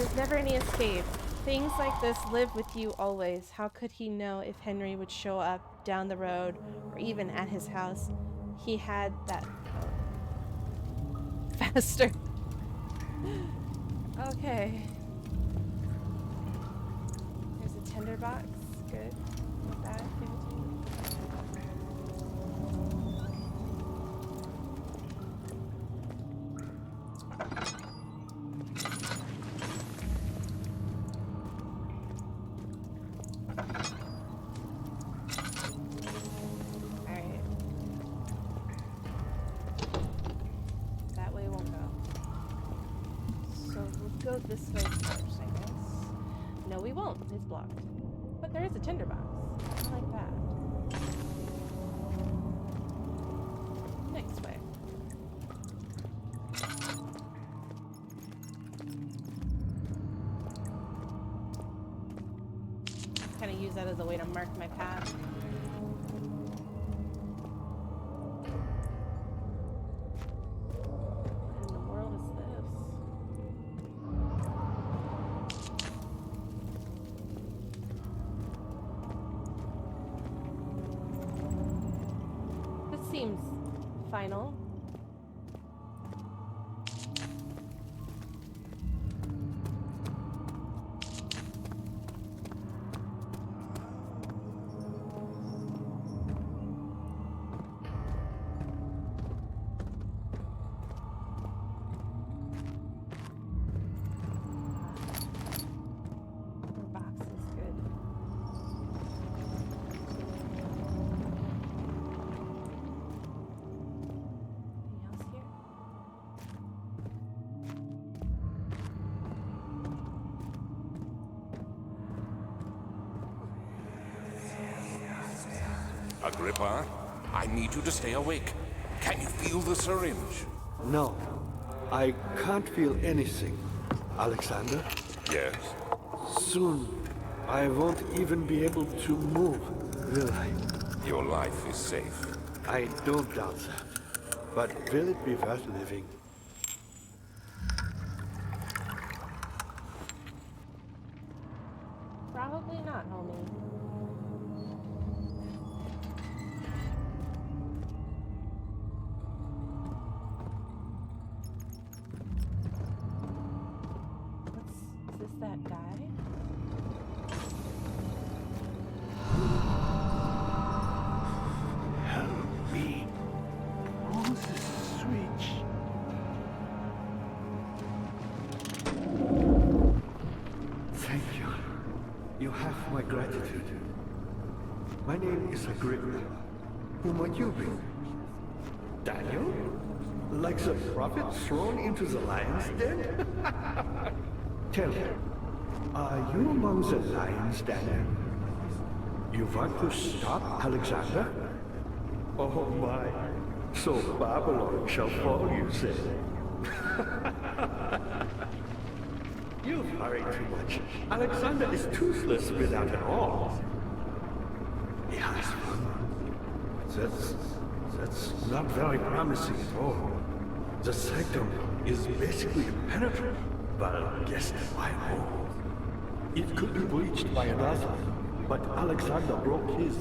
There's never any escape. Things like this live with you always. How could he know if Henry would show up down the road or even at his house? He had that... Faster. Okay. There's a tinderbox. Good. Not bad. Give it to me. Alright. That way won't go. So we'll go this way first, I guess. No, we won't. It's blocked. But there is a tinderbox. I like that. Next way. Kind of use that as a way to mark my path. What in the world is this? This seems final. The box is good. Anything else here? Agrippa, I need you to stay awake. Can you feel the syringe? No, I can't feel anything. Alexander, Yes. soon I won't even be able to move, will I? Your life is safe. I don't doubt that. But will it be worth living? Probably not, homie. Is this that guy? Help me. Who's this switch? Thank you. You have my gratitude. My name is Agrippa. Who might you be? Daniel? Like the prophet thrown into the lion's den? Tell me, are you among the lions, Daniel? You want to stop Alexander? Oh my, so Babylon shall fall, you say? You hurry too much. Alexander is toothless without an arm. He has one. That's not very promising at all. The sanctum is basically impenetrable. Well, guess why not? It could be breached by another, but Alexander broke his,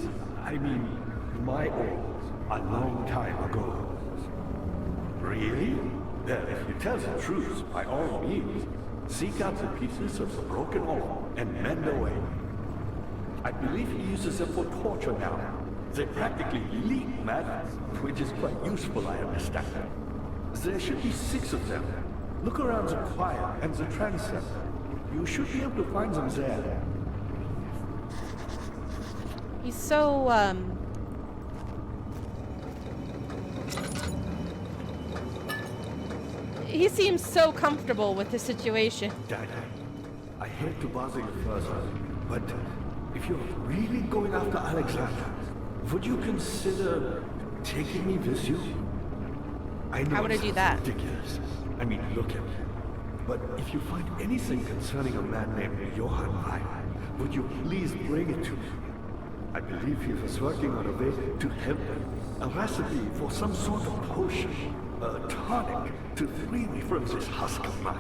my own, a long time ago. Really? Well, if you tell the truth, by all means, seek out the pieces of the broken arm and mend away. I believe he uses them for torture now. They practically leak matter, which is quite useful, I understand. There should be 6 of them. Look around the choir and the transept. You should be able to find them there. He's so, he seems so comfortable with the situation. Dad, I hate to bother you further, but if you're really going after Alexander, would you consider taking me with you? I know How would I it do sounds that? ridiculous. I mean, look at me. But if you find anything concerning a man named Johann Wein, would you please bring it to me? I believe he was working on a way to help me. A recipe for some sort of potion, a tonic to free me from this husk of mine.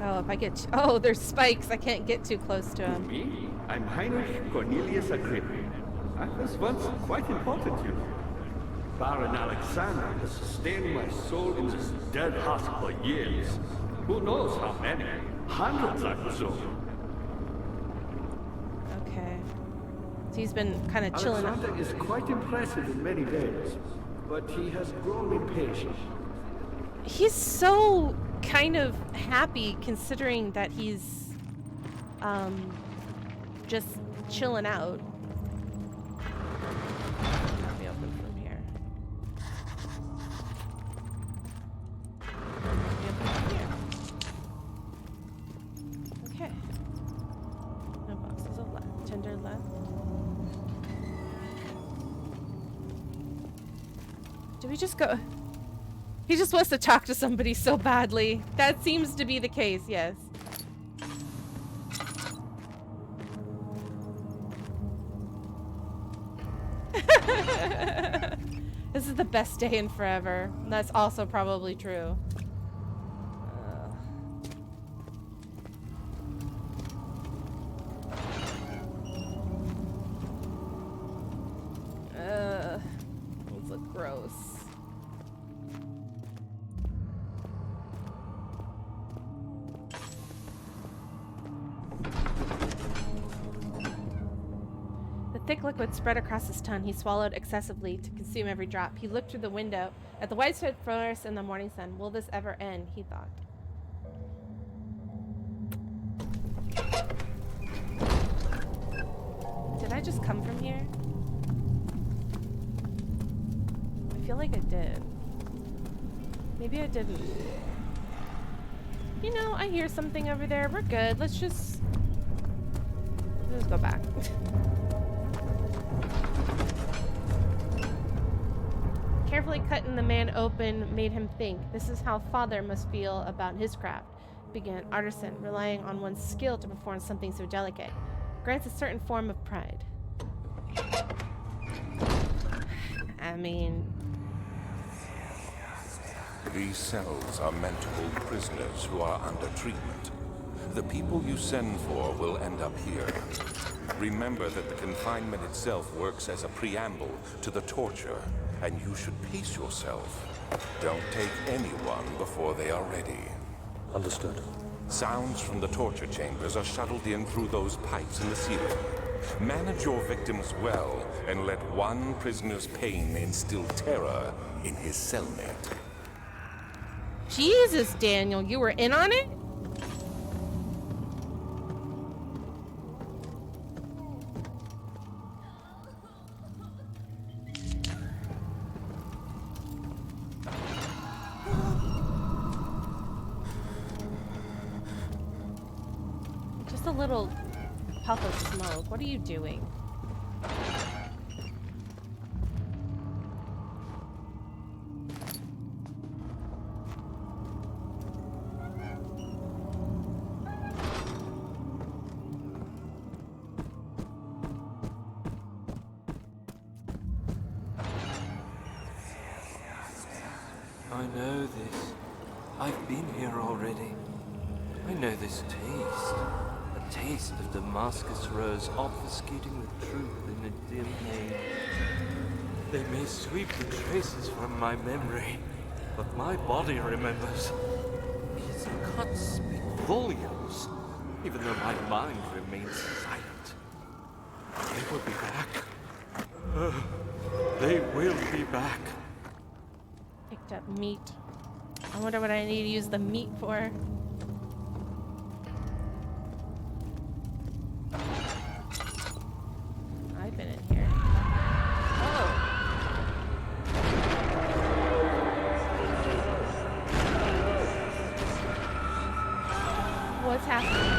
Oh, if I get... Oh, there's spikes. I can't get too close to him. Me? I'm Heinrich Cornelius Agrippa. I was once quite important, you know. Baron Alexander has sustained my soul in this dead husk for years. Who knows how many? Hundreds, I presume. Okay. So he's been kind of chilling out. Alexander is quite impressive in many ways, but he has grown impatient. He's so kind of happy considering that he's just chilling out. Not be open from here. Be open from here. Okay. No boxes of left. Tinder left. Do we just go? He just wants to talk to somebody so badly. That seems to be the case, yes. This is the best day in forever. And that's also probably true. Those look gross. Thick liquid spread across his tongue. He swallowed excessively to consume every drop. He looked through the window at the widespread forest and the morning sun. Will this ever end? He thought. Did I just come from here? I feel like I did. Maybe I didn't. You know, I hear something over there. We're good. Let's just go back. Carefully cutting the man open made him think. This is how father must feel about his craft. Began artisan, relying on one's skill to perform something so delicate. Grants a certain form of pride. I mean... These cells are meant to hold prisoners who are under treatment. The people you send for will end up here. Remember that the confinement itself works as a preamble to the torture, and you should pace yourself. Don't take anyone before they are ready. Understood. Sounds from the torture chambers are shuttled in through those pipes in the ceiling. Manage your victims well, and let one prisoner's pain instill terror in his cellmate. Jesus, Daniel, you were in on it? Just a little puff of smoke. What are you doing? I know this. I've been here already. I know this taste. A taste of Damascus rose obfuscating the truth in a dim haze. They may sweep the traces from my memory, but my body remembers. These cuts speak volumes, even though my mind remains silent. They will be back. They will be back. Picked up meat. I wonder what I need to use the meat for. I've been in here. Oh. What's happening?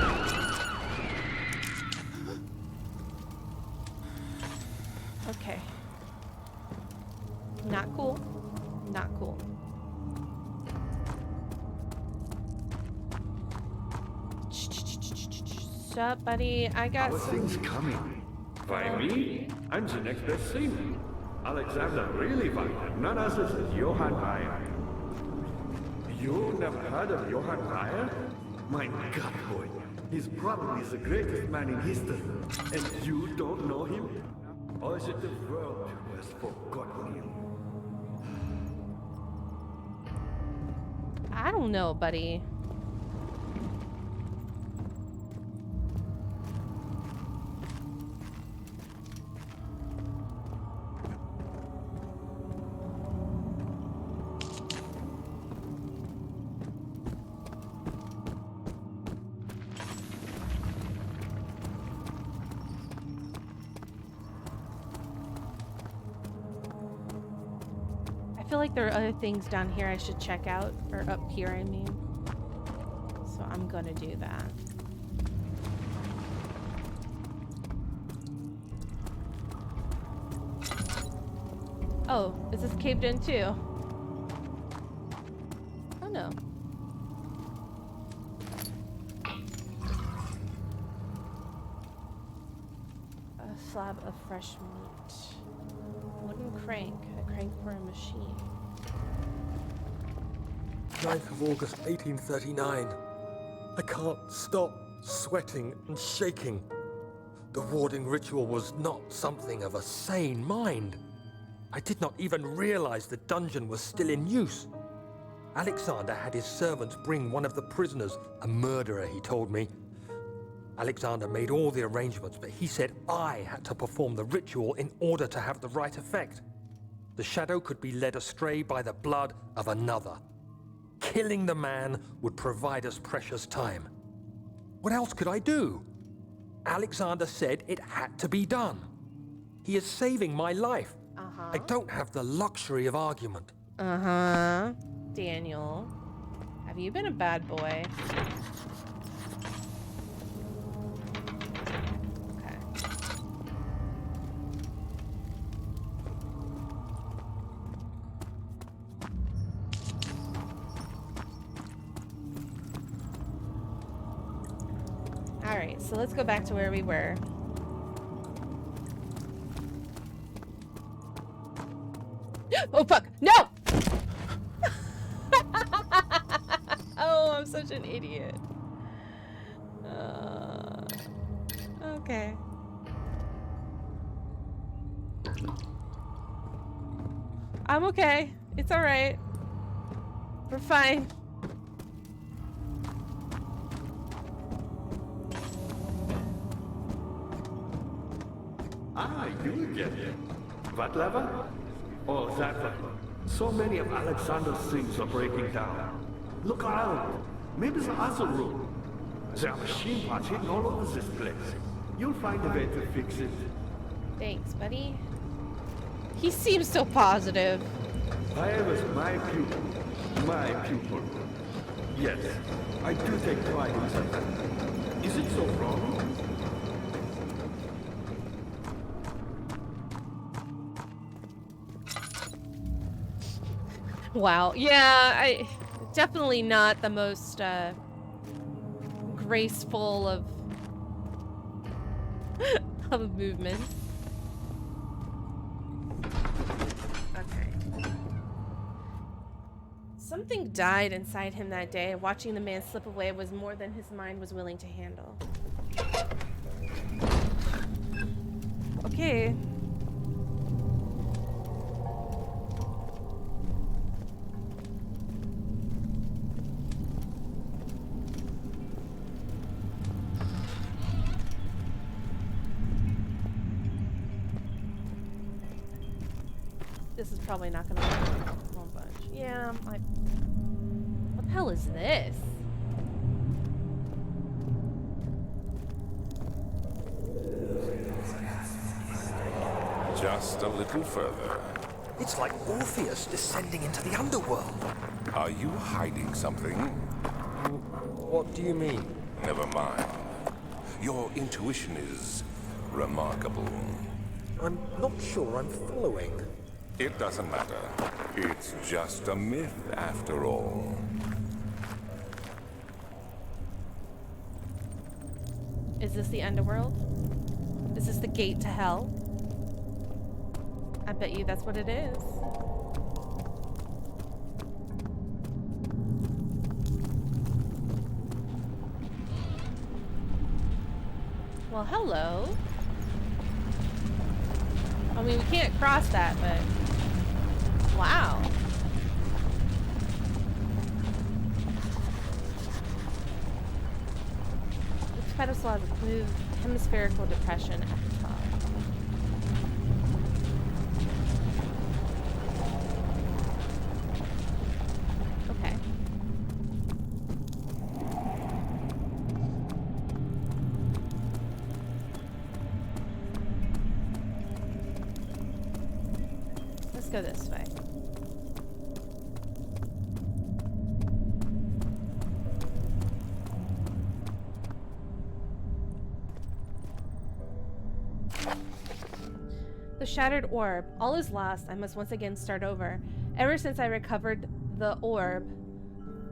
Okay. Not cool. Not cool. Sup, buddy? I got How are some... things coming? By me? I'm the next best thing. Alexander really wanted none other than Johann Reyer. You never heard of Johann Reyer? My God, boy. He's probably the greatest man in history. And you don't know him? Or is it the world who has forgotten him? I don't know, buddy. I feel like there are other things down here I should check out, or up here, I mean. So I'm gonna do that. Oh, is this caved in too? Oh no. A slab of fresh meat. Wooden crank. A crank for a machine. 9th of August, 1839. I can't stop sweating and shaking. The warding ritual was not something of a sane mind. I did not even realize the dungeon was still in use. Alexander had his servants bring one of the prisoners, a murderer, he told me. Alexander made all the arrangements, but he said I had to perform the ritual in order to have the right effect. The shadow could be led astray by the blood of another. Killing the man would provide us precious time. What else could I do? Alexander said it had to be done. He is saving my life. I don't have the luxury of argument. Daniel, have you been a bad boy? Okay. All right, so let's go back to where we were. Oh, fuck. No! Oh, I'm such an idiot. Okay. I'm okay. It's all right. We're fine. Ah, you again. What lever? Oh, that one. So many of Alexander's things are breaking down. Look around. Maybe the other room. There are machine parts hidden all over this place. You'll find a way to fix it. Thanks, buddy. He seems so positive. I was my pupil. My pupil. Yes, I do take pride in that. Is it so wrong? Wow. Yeah, I definitely not the most graceful of of movements. Okay. Something died inside him that day. Watching the man slip away was more than his mind was willing to handle. Okay. This is probably not gonna work. Won't budge. Yeah, like, what the hell is this? Just a little further. It's like Orpheus descending into the underworld. Are you hiding something? What do you mean? Never mind. Your intuition is remarkable. I'm not sure I'm following. It doesn't matter. It's just a myth after all. Is this the underworld? Is this the gate to hell? I bet you that's what it is. Well, hello. I mean, we can't cross that, but... Wow. Each pedestal has a smooth hemispherical depression at the top. Okay. Let's go this way. The shattered orb. All is lost. I must once again start over. Ever since I recovered the orb,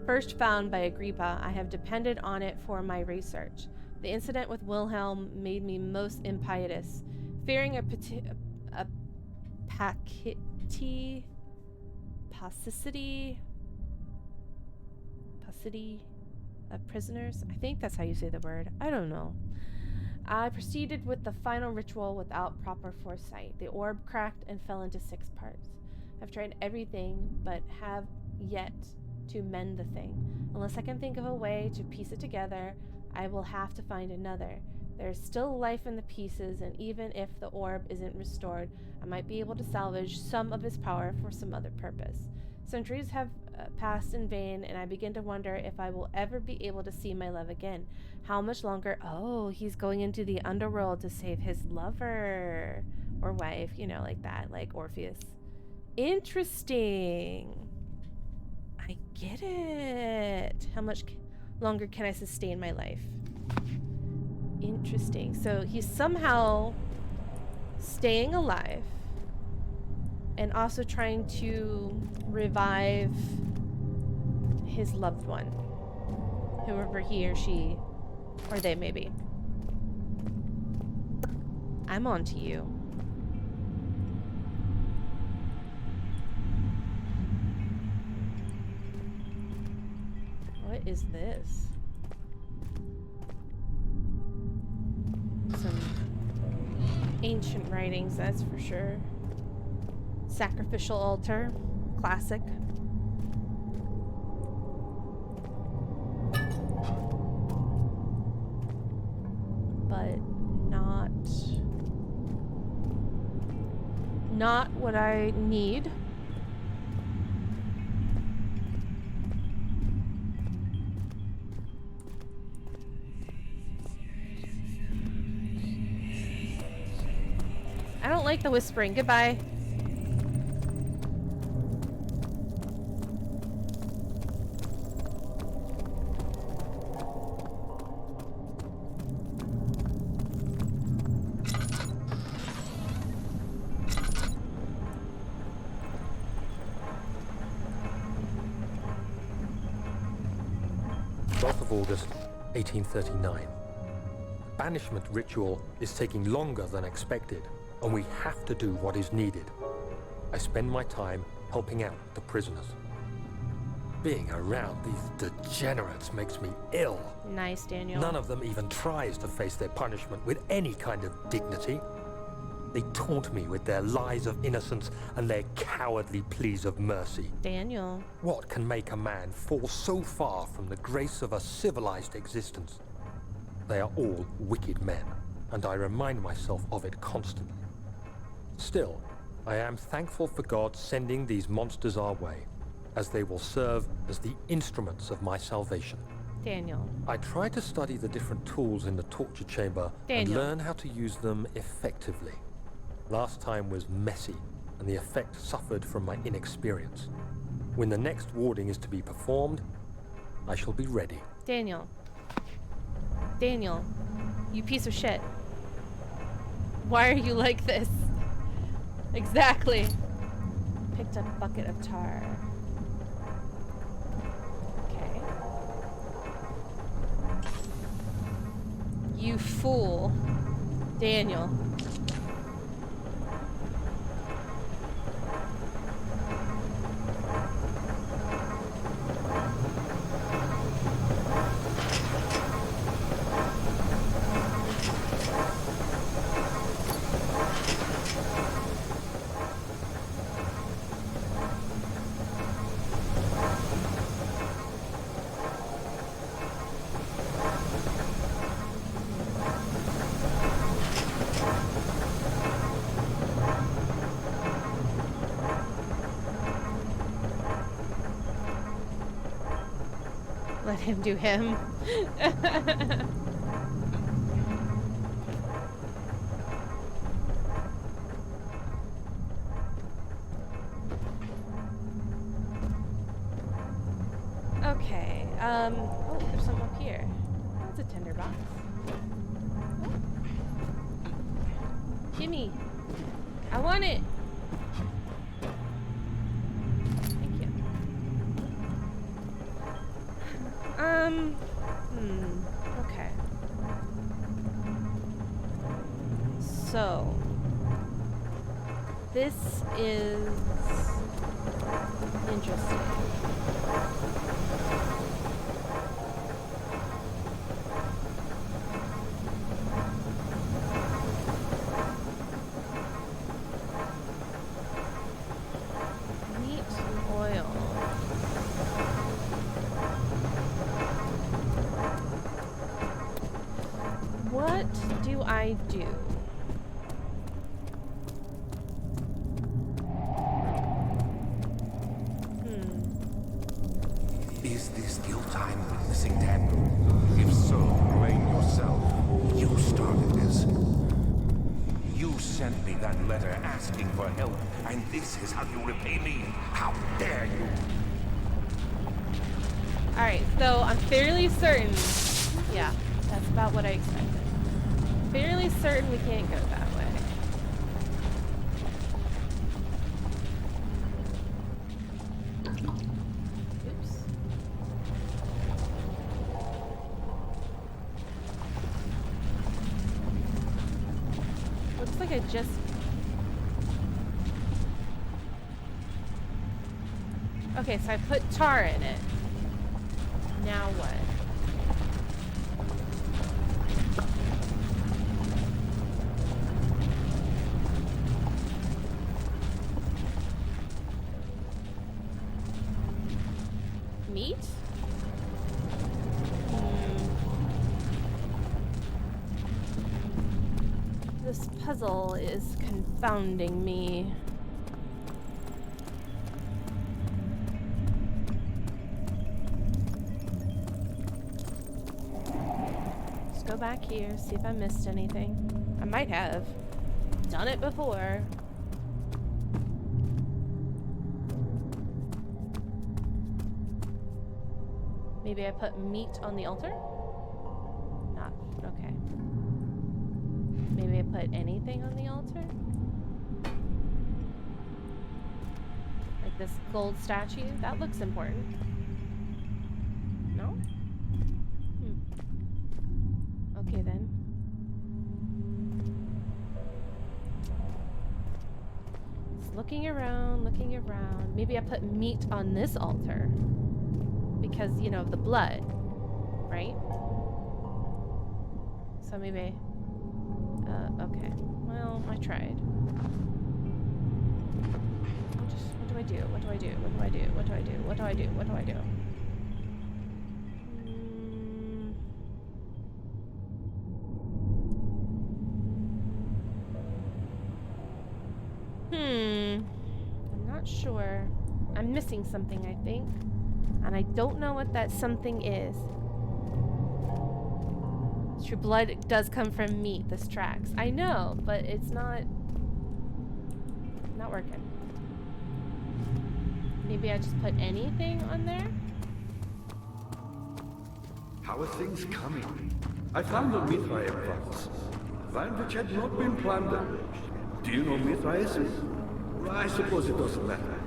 first found by Agrippa, I have depended on it for my research. The incident with Wilhelm made me most impietous, fearing a paucity of prisoners. I think that's how you say the word. I don't know. I proceeded with the final ritual without proper foresight. The orb cracked and fell into 6 parts. I've tried everything, but have yet to mend the thing. Unless I can think of a way to piece it together, I will have to find another. There's still life in the pieces, and even if the orb isn't restored, I might be able to salvage some of its power for some other purpose. Centuries have passed in vain, and I begin to wonder if I will ever be able to see my love again. How much longer? Oh, he's going into the underworld to save his lover or wife, you know, like that, like Orpheus. Interesting. I get it. How much longer can I sustain my life? Interesting. So he's somehow staying alive and also trying to revive his loved one, whoever he or she or they may be. I'm on to you. What is this? Some ancient writings, that's for sure. Sacrificial altar, classic. But not what I need. I don't like the whispering. Goodbye. August 1839. The banishment ritual is taking longer than expected, and we have to do what is needed. I spend my time helping out the prisoners. Being around these degenerates makes me ill. Nice, Daniel. None of them even tries to face their punishment with any kind of dignity. They taunt me with their lies of innocence and their cowardly pleas of mercy. Daniel. What can make a man fall so far from the grace of a civilized existence? They are all wicked men, and I remind myself of it constantly. Still, I am thankful for God sending these monsters our way, as they will serve as the instruments of my salvation. Daniel. I try to study the different tools in the torture chamber and learn how to use them effectively. Last time was messy, and the effect suffered from my inexperience. When the next warding is to be performed, I shall be ready. Daniel. Daniel, you piece of shit. Why are you like this? Exactly. Picked up a bucket of tar. Okay. You fool. Daniel. let him do him. Okay, oh, there's something up here. That's a tinderbox. Oh. Gimme. I want it. Thank you. Okay. So, this is interesting. Meat and oil. What do I do? Is this guilt I'm witnessing, then? If so, blame yourself. You started this. You sent me that letter asking for help, and this is how you repay me? How dare you? Alright, so I'm fairly certain. Yeah, that's about what I expected. Fairly certain we can't go that way. Oops. Looks like I just... Okay, so I put tar in it. Now what? Meat? This puzzle is confounding me. Let's go back here, see if I missed anything. I might have. Done it before. Maybe I put meat on the altar? Not, okay. Maybe I put anything on the altar? Like this gold statue? That looks important. No? Okay then. Just looking around, looking around. Maybe I put meat on this altar. Because, you know, of the blood, right? So maybe, okay. Well, I tried. What do I do? What do I do? What do I do? What do I do? What do I do? What do I do? I'm not sure. I'm missing something, I think. And I don't know what that something is. True blood does come from meat, this tracks. I know, but it's not working. Maybe I just put anything on there? How are things coming? I found the Mithraeum vaults, one which had not been plundered. Do you know Mithraism? I suppose it doesn't matter.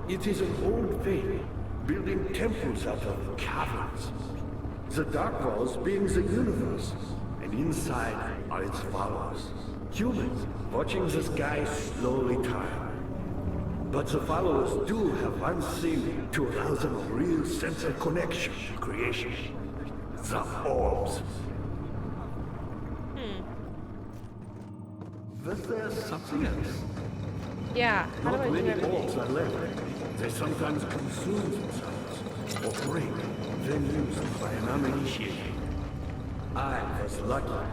It is an old faith, building temples out of caverns. The dark walls being the universe, and inside are its followers. Humans watching the sky slowly turn. But the followers do have one thing to allow them a real sense of connection to creation. The orbs. Was there something else? Yeah, how do I Not do many everything? orbs are left. They sometimes consume themselves, or break, then used by an uninitiated. I was lucky.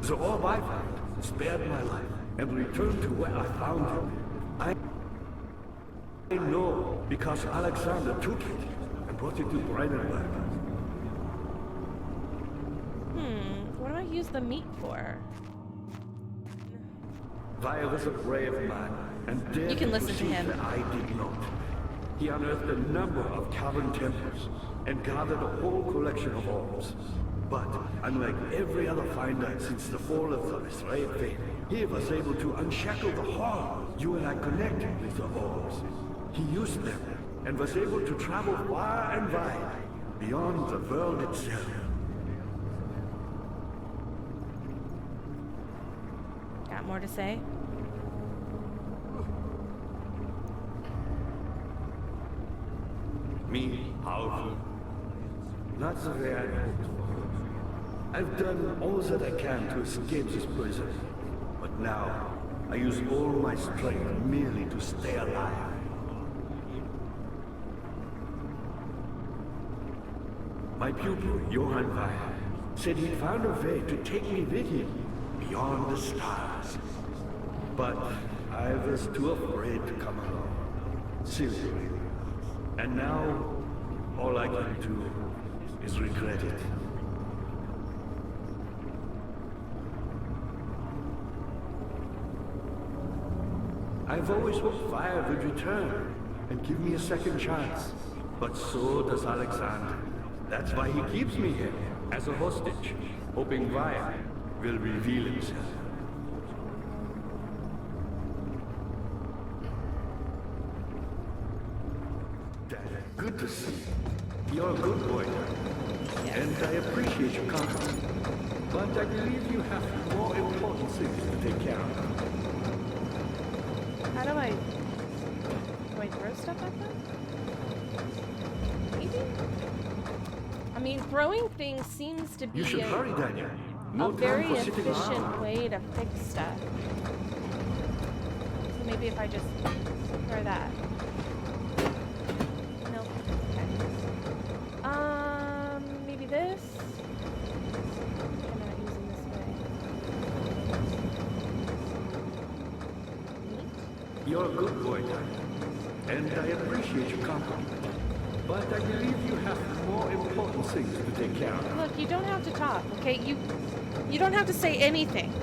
The orb I found spared my life, and returned to where I found it. I know because Alexander took it and brought it to Brandenburg. What do I use the meat for? Vaya was a brave man, and dared You can listen to proceed him. that I did not. He unearthed a number of cavern temples and gathered a whole collection of orbs. But unlike every other finder since the fall of the Israel faith, he was able to unshackle the horror you and I connected with the orbs. He used them and was able to travel far and wide, beyond the world itself. Got more to say? Me, powerful? Not the way I hoped for. I've done all that I can to escape this prison. But now, I use all my strength merely to stay alive. My pupil, Johann Weyer, said he'd found a way to take me with him beyond the stars. But I was too afraid to come along. Silly. And now, all I can do is regret it. I've always hoped Fire would return and give me a second chance. But so does Alexander. That's why he keeps me here, as a hostage, hoping Fire will reveal himself. Dad, good to see you. You're a good boy, Dad. And I appreciate your company. But I believe you have more important things to take care of. How do I throw stuff at them? Maybe? I mean, throwing things seems to be You should hurry, Daniel. No a time very for sitting efficient around. way to fix stuff. So maybe if I just throw that. Nope. Okay. Maybe this. I'm not using this way. Neat. You're a good boy, Daniel. And I appreciate your company. But I believe you have more important things to take care of. Look, you don't have to talk, okay? You don't have to say anything.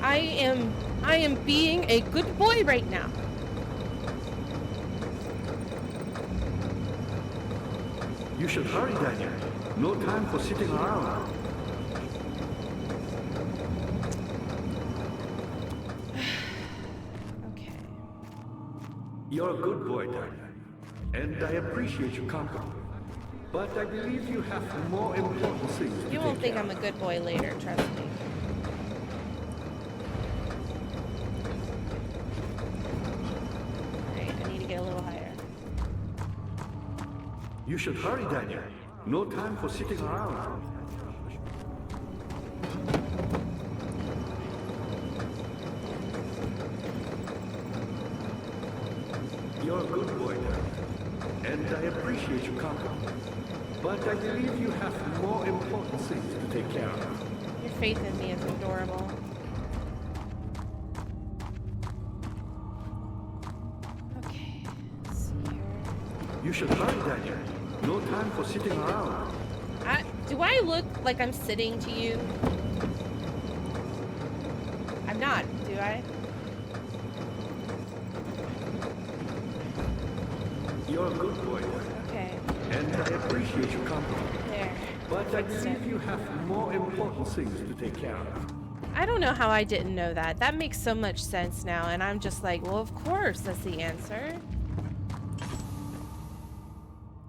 I am being a good boy right now. You should hurry, Daniel. No time for sitting around. Okay. You're a good boy, Daniel. And I appreciate your company. But I believe you have more important things to You won't take think care I'm of. a good boy later, trust me. Alright, I need to get a little higher. You should hurry, Daniel. No time for sitting around. You're a good boy, Daniel. And I appreciate your company. But I believe you have more important things to take care of. Your faith in me is adorable. Okay, let's see here. You should hurry, Daniel. No time for sitting around. Do I look like I'm sitting to you? I'm not, do I? You're a good boy, Daniel. Okay, And I appreciate your company. there. But I Fixed it. believe you have more important things to take care of. I don't know how I didn't know that. That makes so much sense now, and I'm just like, well, of course, that's the answer.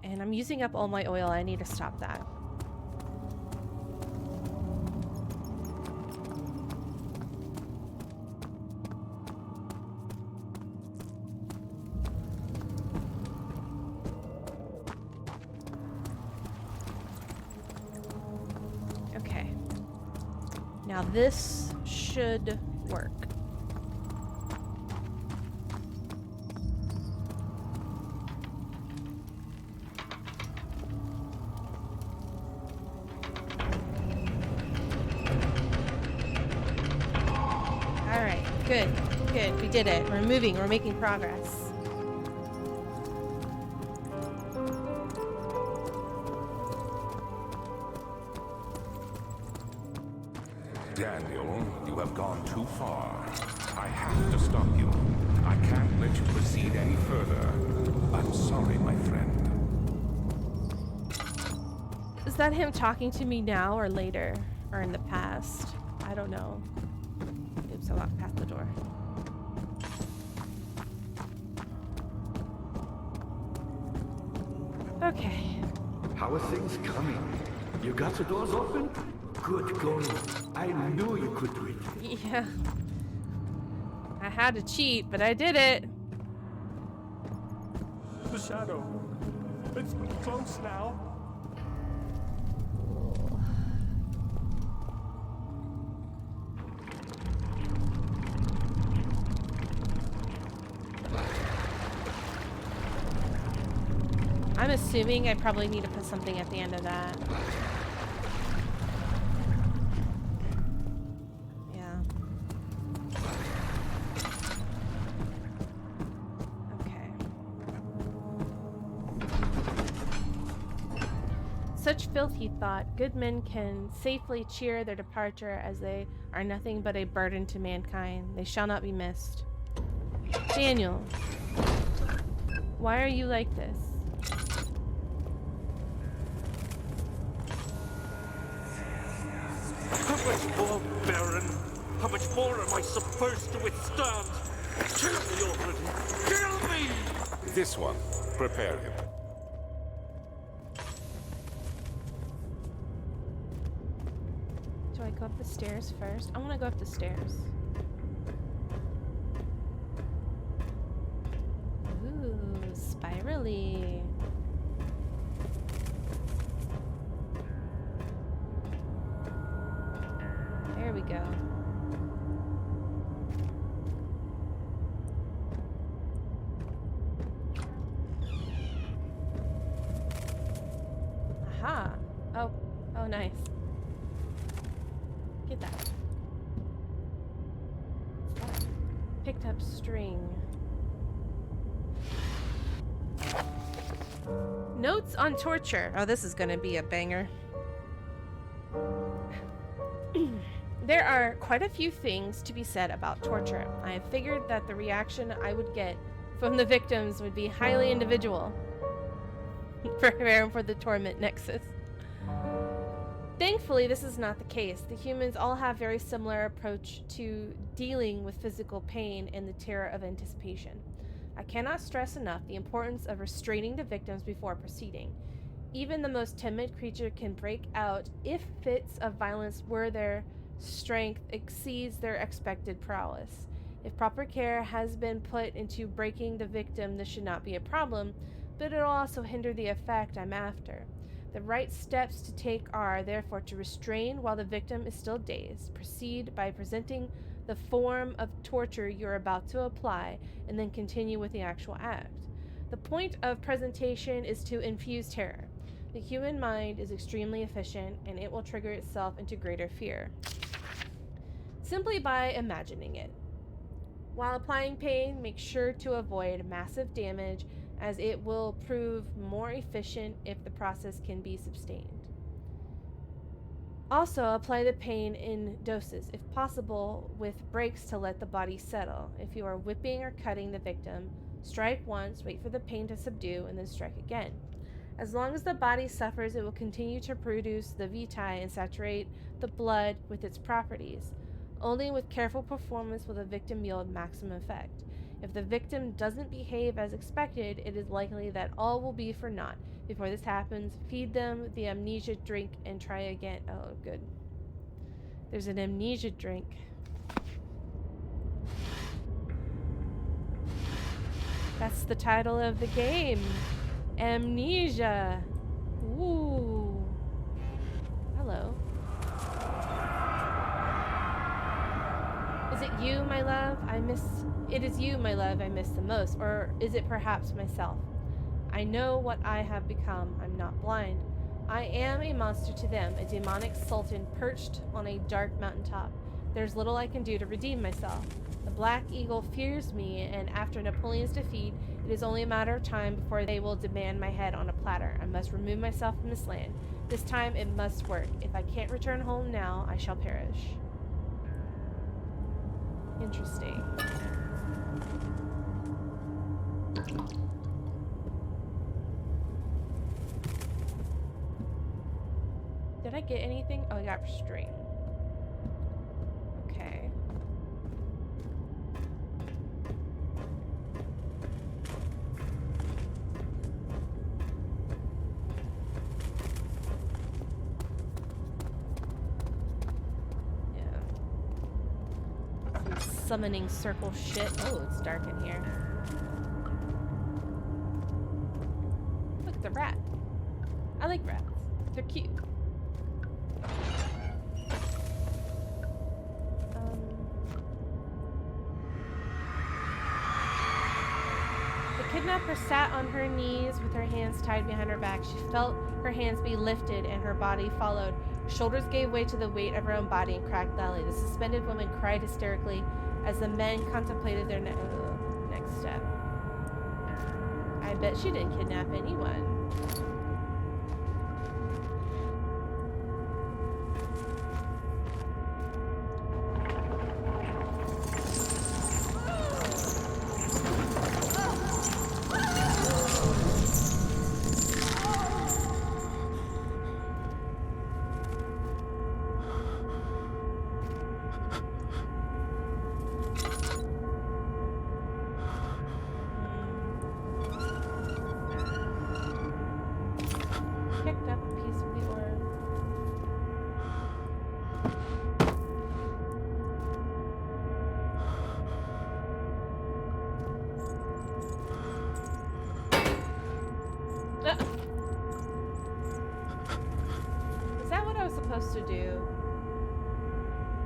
And I'm using up all my oil. I need to stop that. Okay. Now this should work. Alright, good, good. We did it. We're moving, we're making progress. Daniel, you have gone too far. I have to stop you. I can't let you proceed any further. I'm sorry, my friend. Is that him talking to me now or later? Or in the past? I don't know. Oops, I walked past the door. Okay. How are things coming? You got the doors open? Good going. I knew you could do it. Yeah. I had to cheat, but I did it. The shadow. It's close now. I'm assuming I probably need to put something at the end of that. Yeah. Okay. Such filth, he thought. Good men can safely cheer their departure, as they are nothing but a burden to mankind. They shall not be missed. Daniel, why are you like this? How much more, Baron? How much more am I supposed to withstand? Kill me already! Kill me! This one. Prepare him. Do I go up the stairs first? I want to go up the stairs. Ooh, spirally. There we go. Aha. Oh, nice. Get that. What's that? Picked up string. Notes on torture. Oh, this is gonna be a banger. There are quite a few things to be said about torture. I have figured that the reaction I would get from the victims would be highly individual. Preparing for the torment nexus. Thankfully, this is not the case. The humans all have very similar approach to dealing with physical pain and the terror of anticipation. I cannot stress enough the importance of restraining the victims before proceeding. Even the most timid creature can break out if fits of violence where their strength exceeds their expected prowess. If proper care has been put into breaking the victim, this should not be a problem, but it will also hinder the effect I'm after. The right steps to take are, therefore, to restrain while the victim is still dazed. Proceed by presenting the form of torture you're about to apply, and then continue with the actual act. The point of presentation is to infuse terror. The human mind is extremely efficient, and it will trigger itself into greater fear simply by imagining it. While applying pain, make sure to avoid massive damage, as it will prove more efficient if the process can be sustained. Also, apply the pain in doses, if possible, with breaks to let the body settle. If you are whipping or cutting the victim, strike once, wait for the pain to subdue, and then strike again. As long as the body suffers, it will continue to produce the vitae and saturate the blood with its properties. Only with careful performance will the victim yield maximum effect. If the victim doesn't behave as expected, it is likely that all will be for naught. Before this happens, feed them the amnesia drink and try again. Oh, good. There's an amnesia drink. That's the title of the game. Amnesia. Ooh. Hello. Is it you, my love, I miss? It is you, my love, I miss the most. Or is it perhaps myself? I know what I have become. I'm not blind. I am a monster to them, a demonic sultan perched on a dark mountaintop. There's little I can do to redeem myself. The Black Eagle fears me, and after Napoleon's defeat, it is only a matter of time before they will demand my head on a platter. I must remove myself from this land. This time it must work. If I can't return home now, I shall perish. Interesting. Did I get anything? Oh, I got string. Okay. Summoning circle shit. Oh, it's dark in here. Look, it's a rat. I like rats. They're cute. The kidnapper sat on her knees with her hands tied behind her back. She felt her hands be lifted and her body followed. Her shoulders gave way to the weight of her own body and cracked belly. The suspended woman cried hysterically as the men contemplated their next step. I bet she didn't kidnap anyone. Picked up a piece of the orb. Is that what I was supposed to do?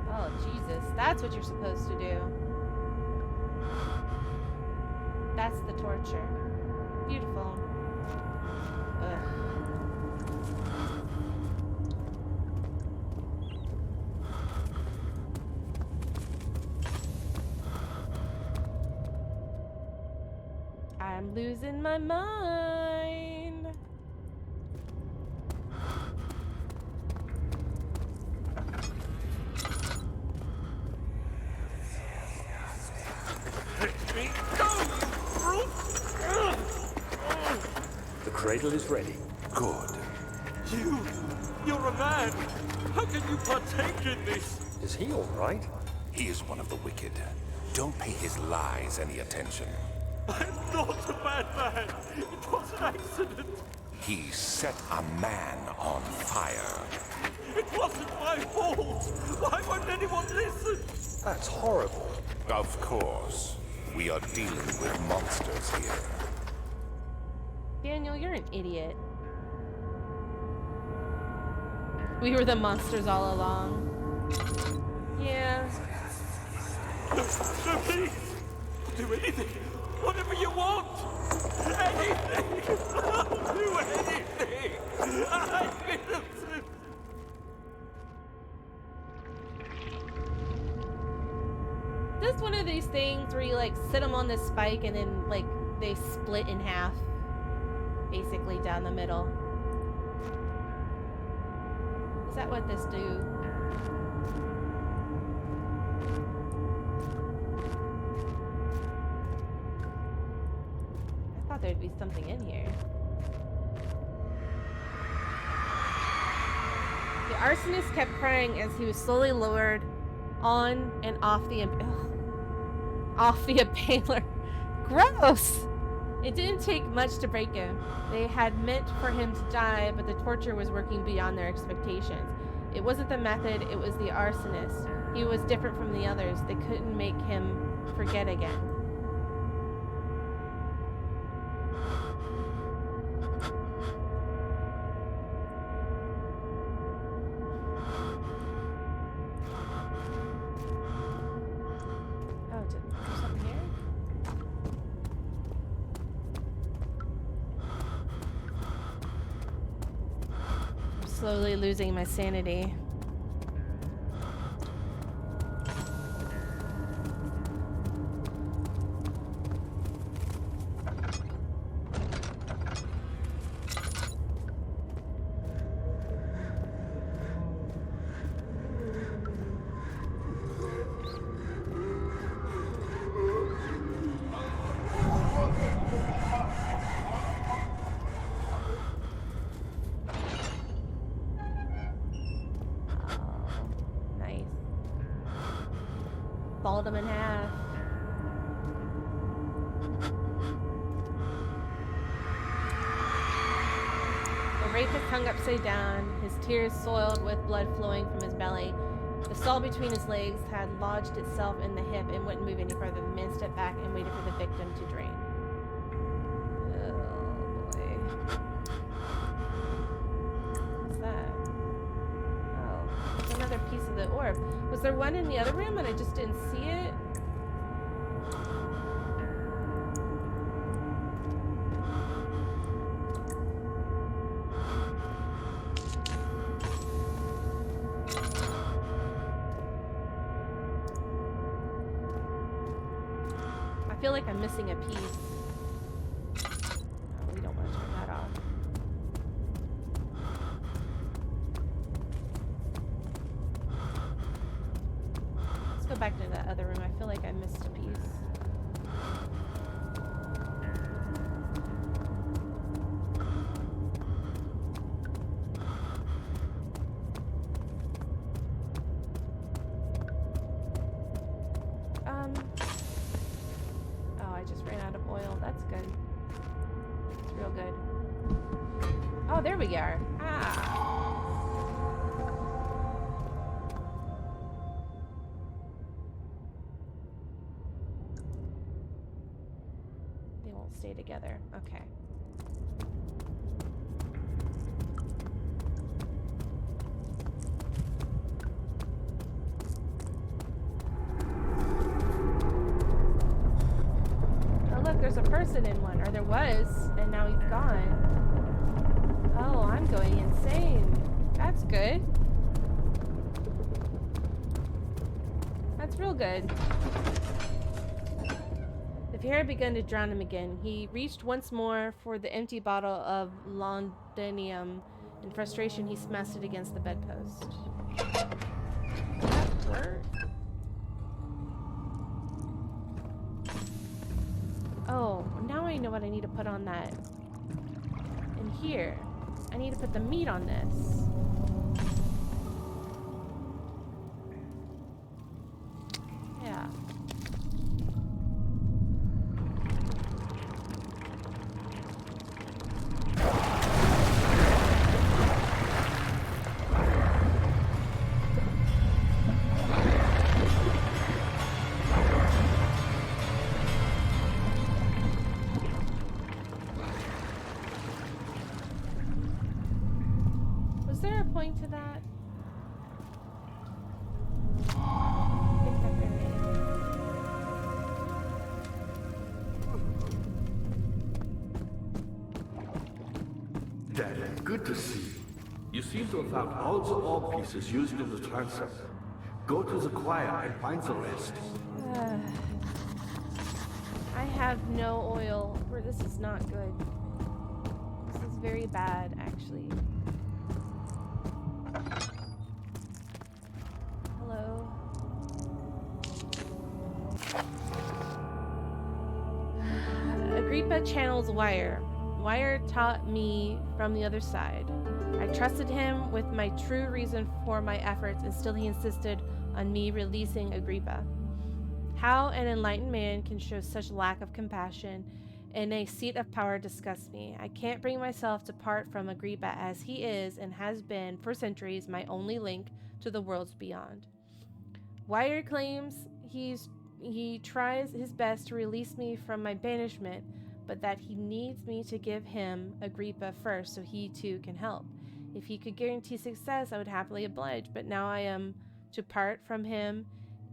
Oh, Jesus. That's what you're supposed to do. That's the torture. Beautiful. Ugh. I'm losing my mind. The cradle is ready. Good. You're a man. How can you partake in this? Is he all right? He is one of the wicked. Don't pay his lies any attention. I'm not a bad man. It was an accident. He set a man on fire. It wasn't my fault. Why won't anyone listen? That's horrible. Of course. We are dealing with monsters here. Daniel, you're an idiot. We were the monsters all along. Yeah. No, please. Do anything. Whatever you want. Anything. I'll do anything. I'm innocent. This is one of these things where you like sit them on this spike and then like they split in half. Basically down the middle. Is that what this do? I thought there'd be something in here. The arsonist kept crying as he was slowly lowered on and off the impaler. Gross! It didn't take much to break him. They had meant for him to die, but the torture was working beyond their expectations. It wasn't the method, it was the arsonist. He was different from the others. They couldn't make him forget again. Oh, is there something here? I'm slowly losing my sanity. balled him in half. The rapist hung upside down, his tears soiled with blood flowing from his belly. The saw between his legs had lodged itself in the hip and wouldn't move any further. The man stepped back and waited for the victim to drain. Oh boy. What's that? Oh, it's another piece of the orb. Was there one in the other room and I just didn't see it? I feel like I'm missing a piece. No, we don't want to turn that off. Let's go back to that other room. I feel like I missed a piece. Oh, I just ran out of oil. That's good. It's real good. Oh, there we are. Ah. They won't stay together. Okay. Oh, look, there's a person in one. Or there was, and now he's gone. Oh, I'm going insane. That's good. That's real good. The fear had begun to drown him again. He reached once more for the empty bottle of laudanum. In frustration, he smashed it against the bedpost. Does that work? Oh, now I know what I need to put on that. In here. I need to put the meat on this. Yeah. Was there a point to that? I think that there is. Dad, good to see you. You seem to have found all the orb pieces used in the transfer. Go to the choir and find the rest. I have no oil. This is not good. This is very bad, actually. Hello. Agrippa channels Wire. Wire taught me from the other side. I trusted him with my true reason for my efforts, and still he insisted on me releasing Agrippa. How an enlightened man can show such lack of compassion in a seat of power disgusts me. I can't bring myself to part from Agrippa, as he is and has been for centuries my only link to the worlds beyond. Wire claims he tries his best to release me from my banishment, but that he needs me to give him Agrippa first so he too can help. If he could guarantee success, I would happily oblige, but now I am to part from him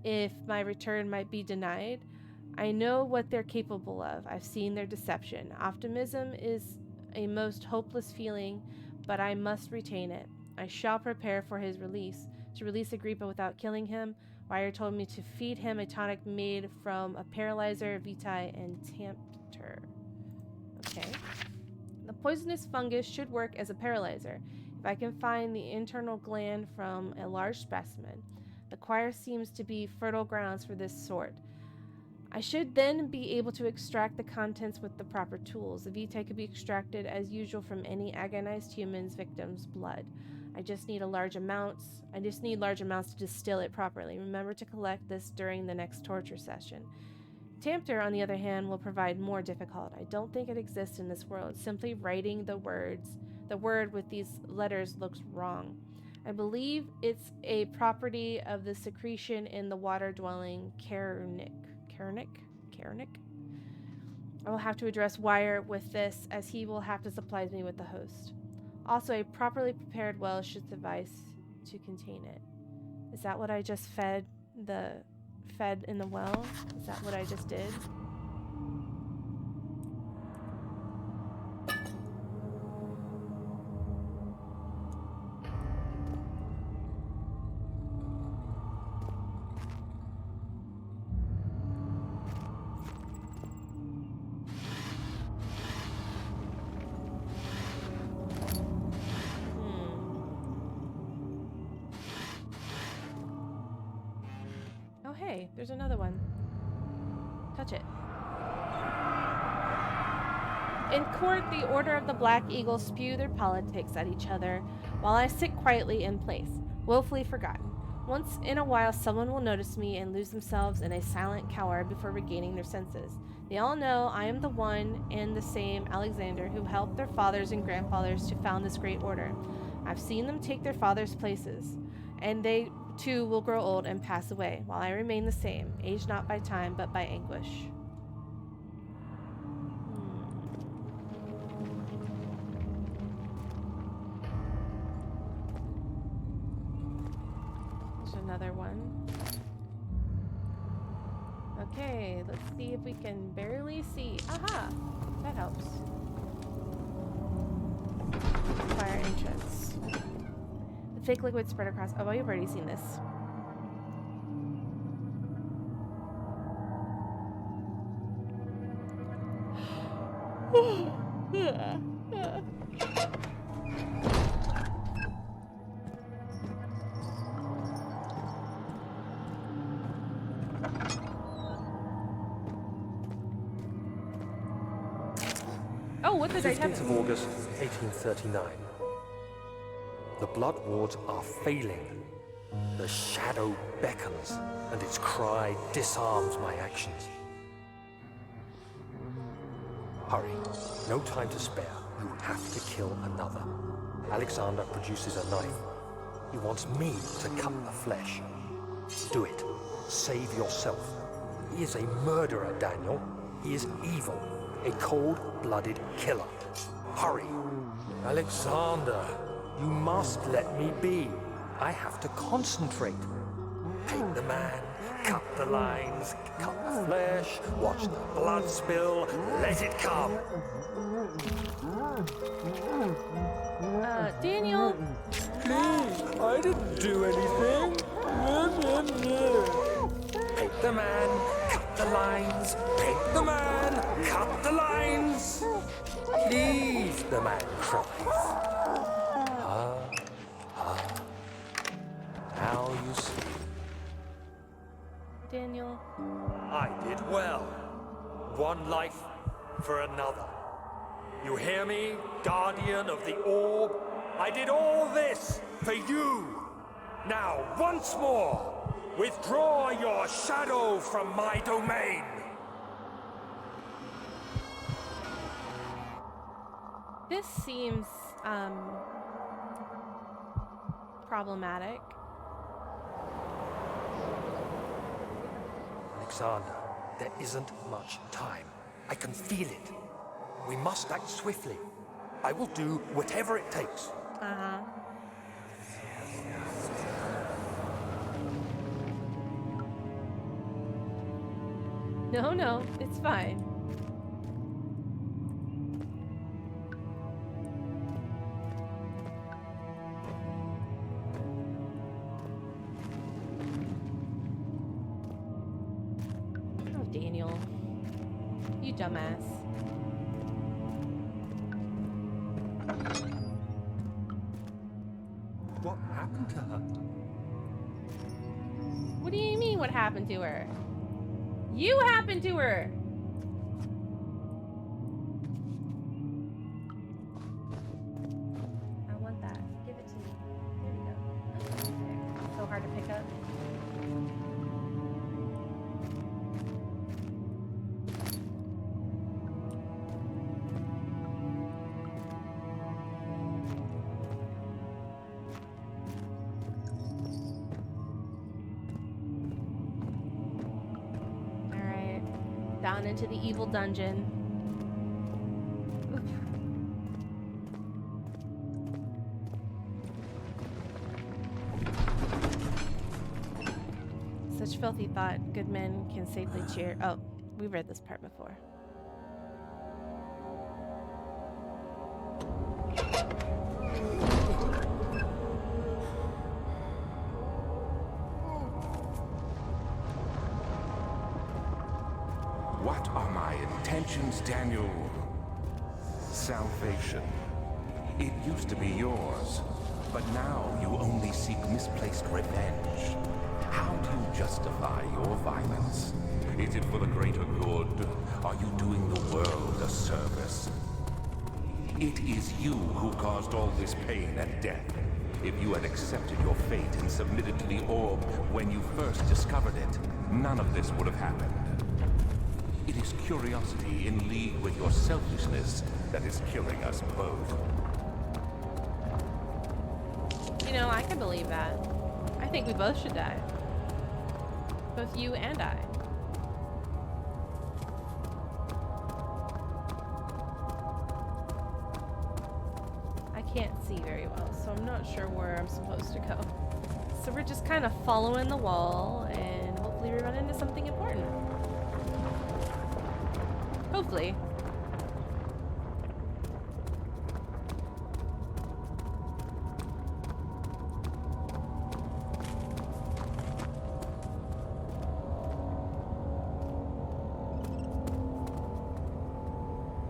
if my return might be denied. I know what they're capable of. I've seen their deception. Optimism is a most hopeless feeling, but I must retain it. I shall prepare for his release. To release Agrippa without killing him, Wire told me to feed him a tonic made from a paralyzer, vitae, and tempter. Okay. The poisonous fungus should work as a paralyzer. If I can find the internal gland from a large specimen, the choir seems to be fertile grounds for this sort. I should then be able to extract the contents with the proper tools. The vitae could be extracted as usual from any agonized human's victim's blood. I just need large amounts to distill it properly. Remember to collect this during the next torture session. Tamter, on the other hand, will provide more difficult. I don't think it exists in this world. Simply writing the word with these letters looks wrong. I believe it's a property of the secretion in the water-dwelling Carnic. I will have to address Wire with this, as he will have to supply me with the host. Also, a properly prepared well should suffice to contain it. Is that what I just fed in the well? Is that what I just did? Hey, there's another one. Touch it. In court, the Order of the Black Eagle spew their politics at each other, while I sit quietly in place, woefully forgotten. Once in a while, someone will notice me and lose themselves in a silent cower before regaining their senses. They all know I am the one and the same Alexander who helped their fathers and grandfathers to found this great order. I've seen them take their fathers' places, and they too will grow old and pass away, while I remain the same, aged not by time, but by anguish. There's another one. Okay, let's see if we can barely see. Aha! That helps. Fire entrance. Fake liquid spread across. Oh, well, you've already seen this. Oh, what did I have? 15th of August, 1839. The blood wards are failing. The shadow beckons, and its cry disarms my actions. Hurry. No time to spare. You have to kill another. Alexander produces a knife. He wants me to cut the flesh. Do it. Save yourself. He is a murderer, Daniel. He is evil. A cold-blooded killer. Hurry. Alexander. You must let me be. I have to concentrate. Take the man, cut the lines, cut the flesh, watch the blood spill, let it come. Daniel? Please, I didn't do anything. Take the man, cut the lines, take the man, cut the lines. Please, the man cries. Now you see. Daniel. I did well. One life for another. You hear me, guardian of the orb? I did all this for you. Now, once more, withdraw your shadow from my domain. This seems, problematic. Alexander, there isn't much time. I can feel it. We must act swiftly. I will do whatever it takes. Uh-huh. No, it's fine. Oh, Daniel. You dumbass. What happened to her? What do you mean, what happened to her? You happened to her! I want that. Give it to me. hard to pick up. Alright. Down into the evil dungeon. Such filthy thought, good men can safely cheer. Oh, we read this part before. What are my intentions, Daniel? Salvation. It used to be yours, but now you only seek misplaced revenge. How do you justify your violence? Is it for the greater good? Are you doing the world a service? It is you who caused all this pain and death. If you had accepted your fate and submitted to the orb when you first discovered it, none of this would have happened. It is curiosity in league with your selfishness that is killing us both. You know, I can believe that. I think we both should die. Both you and I. I can't see very well, so I'm not sure where I'm supposed to go. So we're just kind of following the wall, and hopefully we run into something important. Hopefully.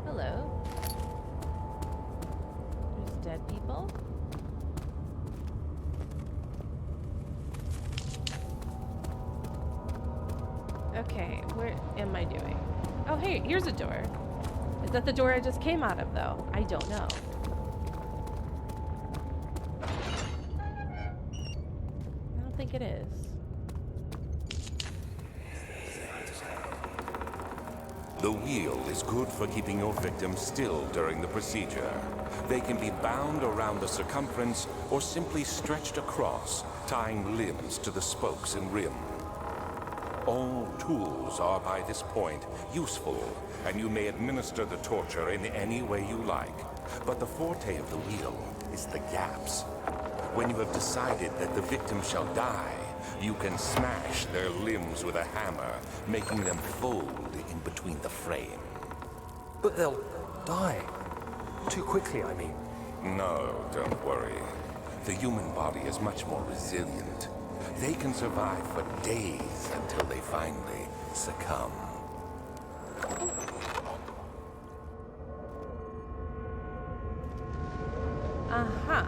Hello. There's dead people. Okay, what am I doing? Oh, hey, here's a door. Is that the door I just came out of, though? I don't know. I don't think it is. The wheel is good for keeping your victims still during the procedure. They can be bound around the circumference or simply stretched across, tying limbs to the spokes and rim. All tools are by this point useful, and you may administer the torture in any way you like. But the forte of the wheel is the gaps. When you have decided that the victim shall die, you can smash their limbs with a hammer, making them fold in between the frame. But they'll die. Too quickly, I mean. No, don't worry. The human body is much more resilient. They can survive for days until they finally succumb. Uh-huh.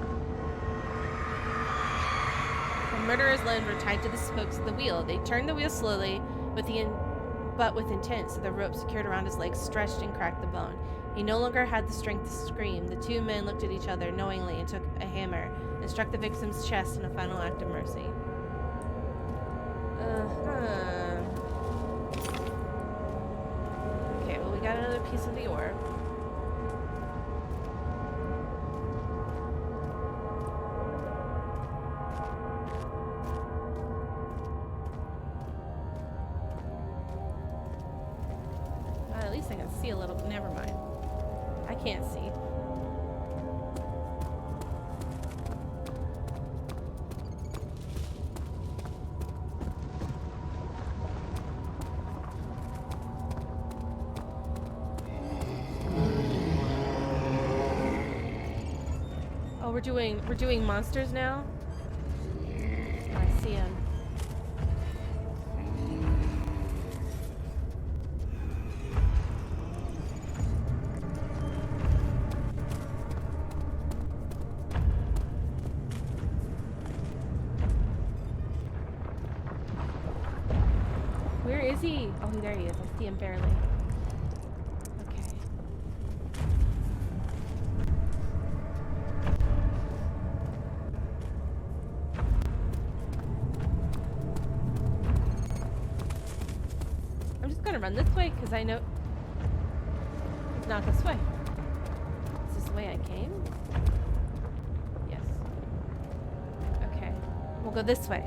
The murderer's limbs were tied to the spokes of the wheel. They turned the wheel slowly, but with intent, so the rope secured around his legs stretched and cracked the bone. He no longer had the strength to scream. The two men looked at each other knowingly and took a hammer and struck the victim's chest in a final act of mercy. Uh-huh. Okay, well, we got another piece of the orb. At least I can see a little. Never mind. I can't see. Oh, we're doing monsters now? Oh, I see him. Where is he? Oh, there he is. I see him barely. Okay. gonna run this way because I know it's not this way. Is this the way I came? Yes. Okay. We'll go this way.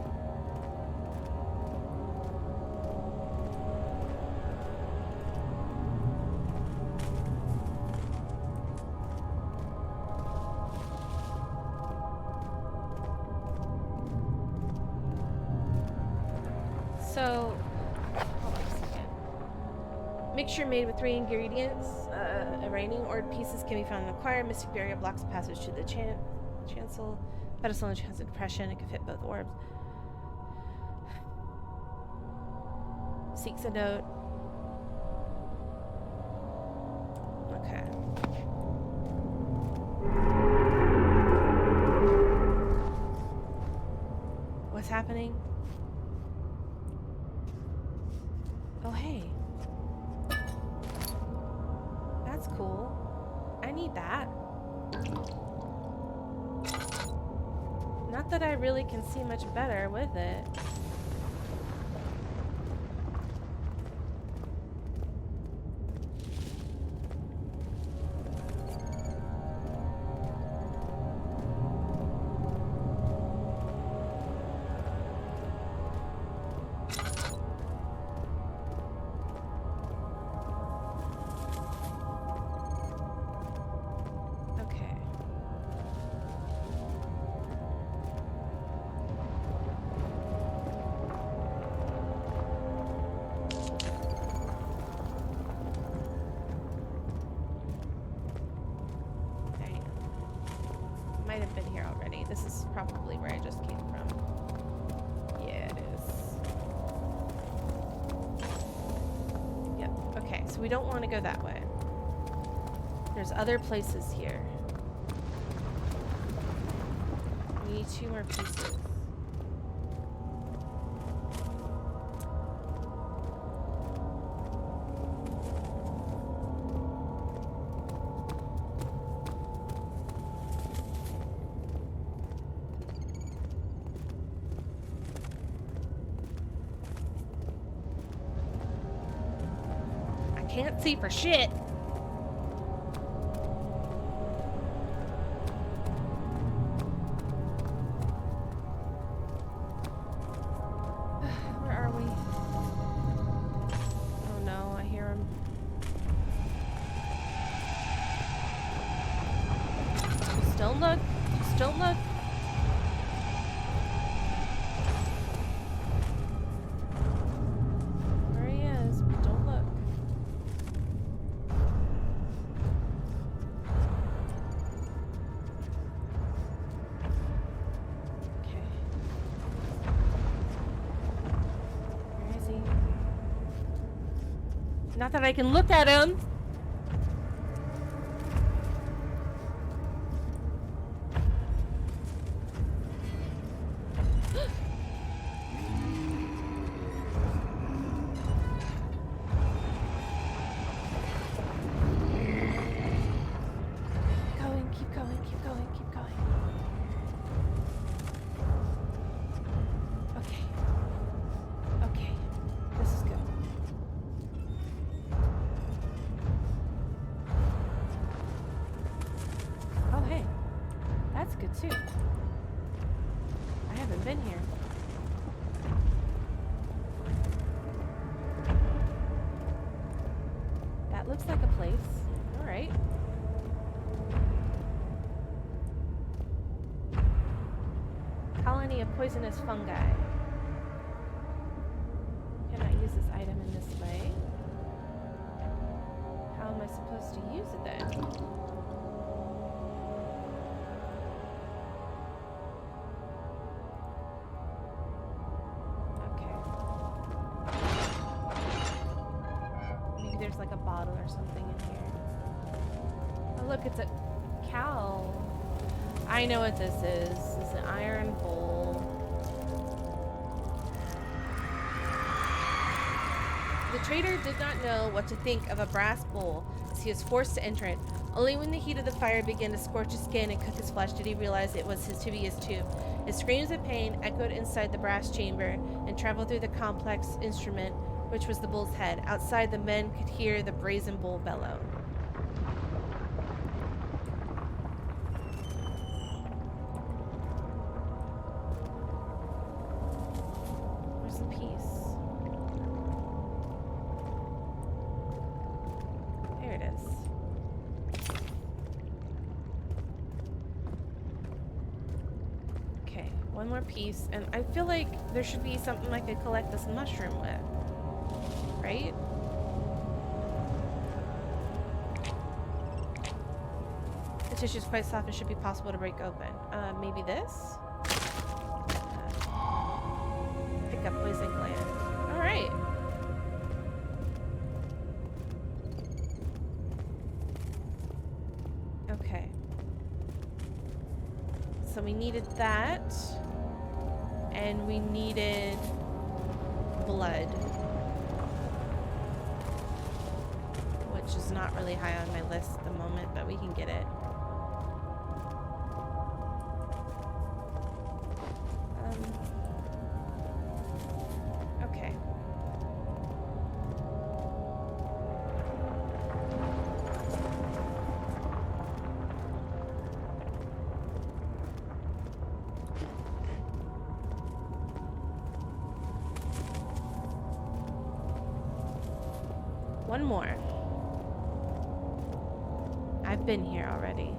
So, hold on a second. Mixture made with 3 ingredients. Arraigning ordered pieces can be found in the choir. Mystic barrier blocks passage to the chancel. Pedestal and chance of depression. It can fit both orbs. Seeks a note. Okay. What's happening? Oh, hey. That's cool. I need that. Not that I really can see much better with it. Might have been here already. This is probably where I just came from. Yeah, it is. Yep. Okay, so we don't want to go that way. There's other places here. We need 2 more pieces. Can't see for shit. Where are we? Oh no, I hear him. Just don't look. Just don't look. Not that I can look at him. Keep going, keep going, keep going. Okay. Okay. This is good. Oh, hey. That's good too. I haven't been here. That looks like a place. All right. Colony of poisonous fungi. Cannot use this item in this way. How am I supposed to use it then? There's like a bottle or something in here. Oh look, it's a cow. I know what this is. It's an iron bowl. The trader did not know what to think of a brass bowl, as he was forced to enter it. Only when the heat of the fire began to scorch his skin and cook his flesh did he realize it was his dubious tube. His screams of pain echoed inside the brass chamber and traveled through the complex instrument which was the bull's head. Outside, the men could hear the brazen bull bellow. Where's the piece? There it is. Okay, one more piece, and I feel like there should be something I could collect this mushroom with. Right? The tissue is quite soft and should be possible to break open. Maybe this? Pick up poison gland. Alright. Okay. So we needed that. And we needed blood. Which is not really high on my list at the moment, but we can get it. Okay. One more. I've been here already.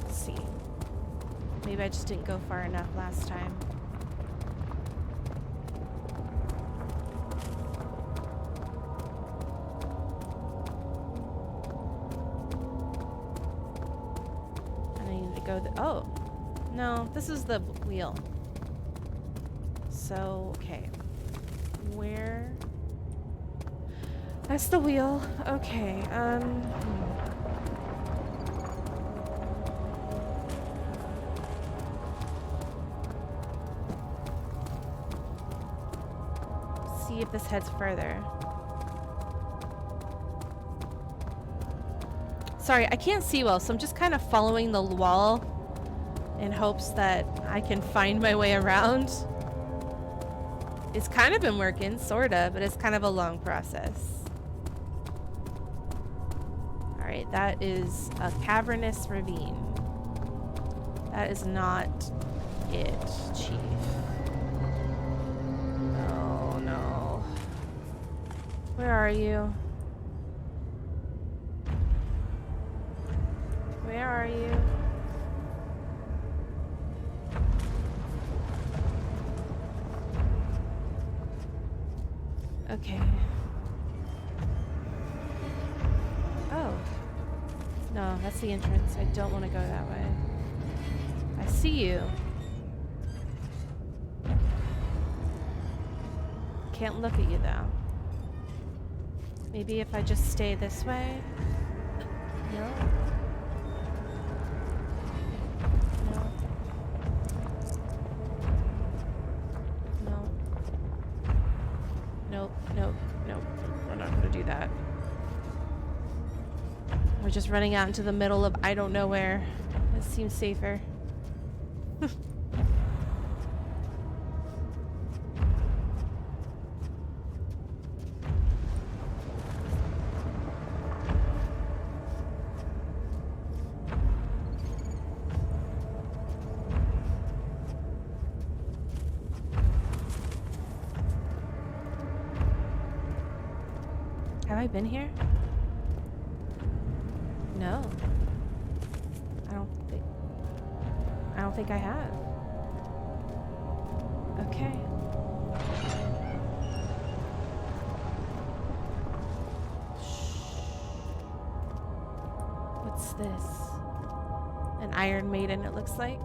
Let's see. Maybe I just didn't go far enough last time. And I need to go oh. No, this is the wheel. So, okay. Where? That's the wheel. Okay, see if this heads further. Sorry, I can't see well, so I'm just kind of following the wall in hopes that I can find my way around. It's kind of been working, sorta, but it's kind of a long process. Alright, that is a cavernous ravine. That is not it, Chief. Oh no. Where are you? Where are you? Okay. Oh. No, that's the entrance. I don't want to go that way. I see you. Can't look at you though. Maybe if I just stay this way? No? No. No. Nope, nope, nope. We're not gonna do that. We're just running out into the middle of I don't know where. It seems safer. Have I been here? No. I don't think I have. Okay. What's this? An Iron Maiden, it looks like.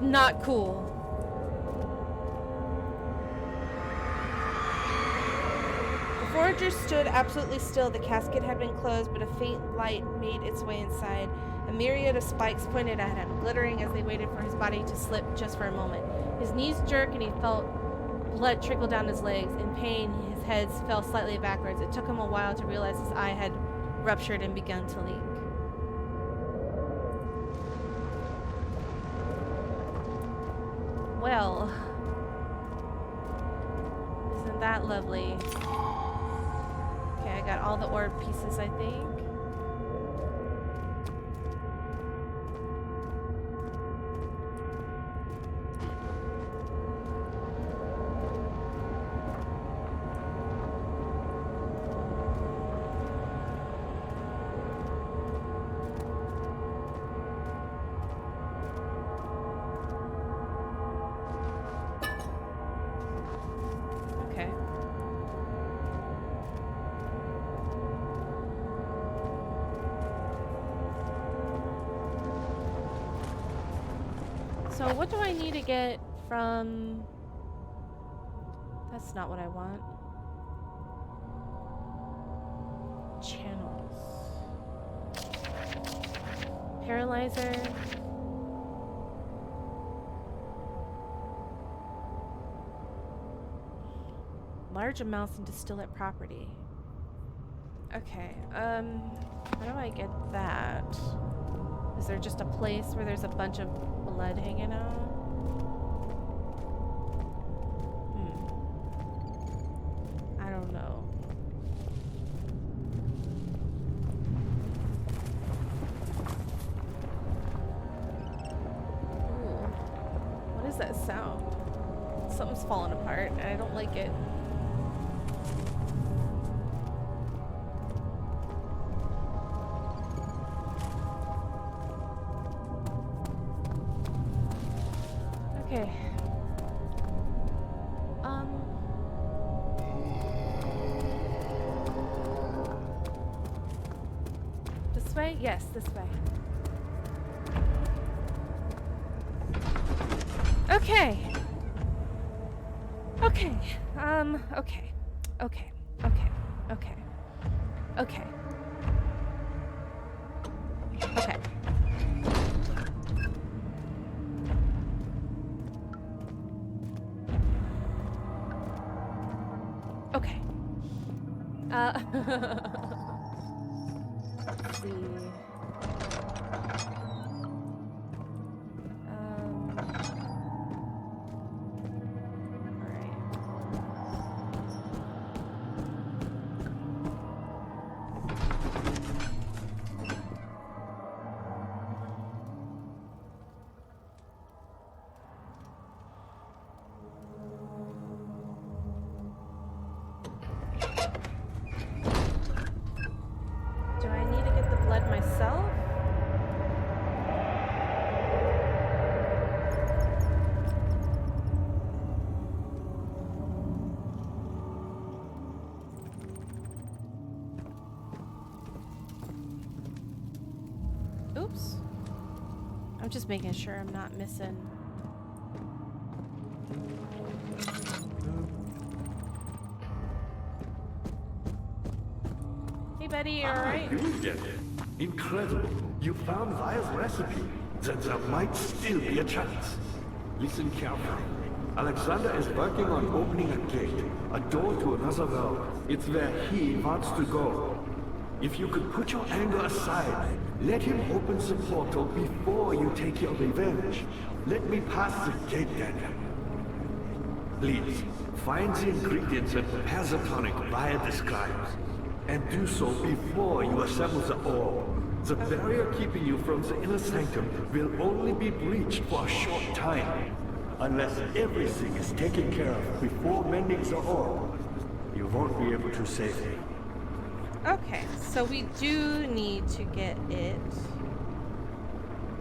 Not cool. The forager stood absolutely still. The casket had been closed, but a faint light made its way inside. A myriad of spikes pointed at him, glittering as they waited for his body to slip just for a moment. His knees jerked and he felt blood trickle down his legs. In pain, his head fell slightly backwards. It took him a while to realize his eye had ruptured and begun to leak. well. Isn't that lovely? Okay, I got all the orb pieces, I think. Okay. So what do I need to get from... That's not what I want. Channels. Paralyzer. Large amounts in distillate property. Okay, how do I get that? Is there just a place where there's a bunch of blood hanging out? I don't know. Ooh. What is that sound? Something's falling apart and I don't like it. Okay. This way? Yes, this way. Okay. Okay. Okay. Okay. Okay. Okay. Okay. Okay. Okay. Let's see. All right. Do I need to get the blood myself? Oops. I'm just making sure I'm not missing. Hey buddy, you alright? You did it. Incredible. You found Vire's recipe. Then there might still be a chance. Listen carefully. Alexander is working on opening a gate, a door to another world. It's where he wants to go. If you could put your anger aside, let him open the portal before you take your revenge. Let me pass the gate, Daniel. Please, find the ingredients that Pasatonic Vire describes. And do so before you assemble the orb. The barrier keeping you from the inner sanctum will only be breached for a short time. Unless everything is taken care of before mending the orb, you won't be able to save me. Okay, so we do need to get it.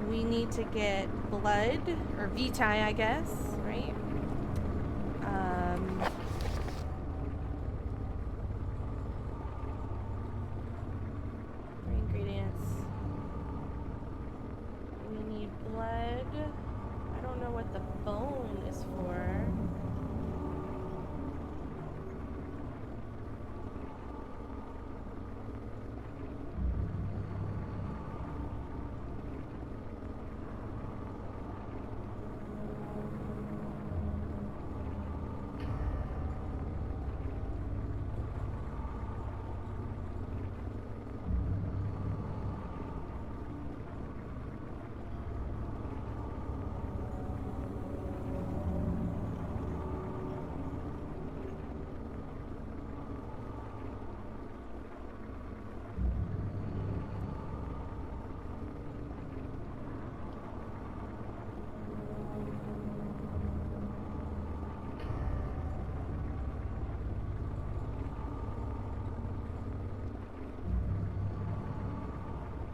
We need to get blood, or vitae, I guess, right? Three ingredients. We need blood. I don't know what the bone is for.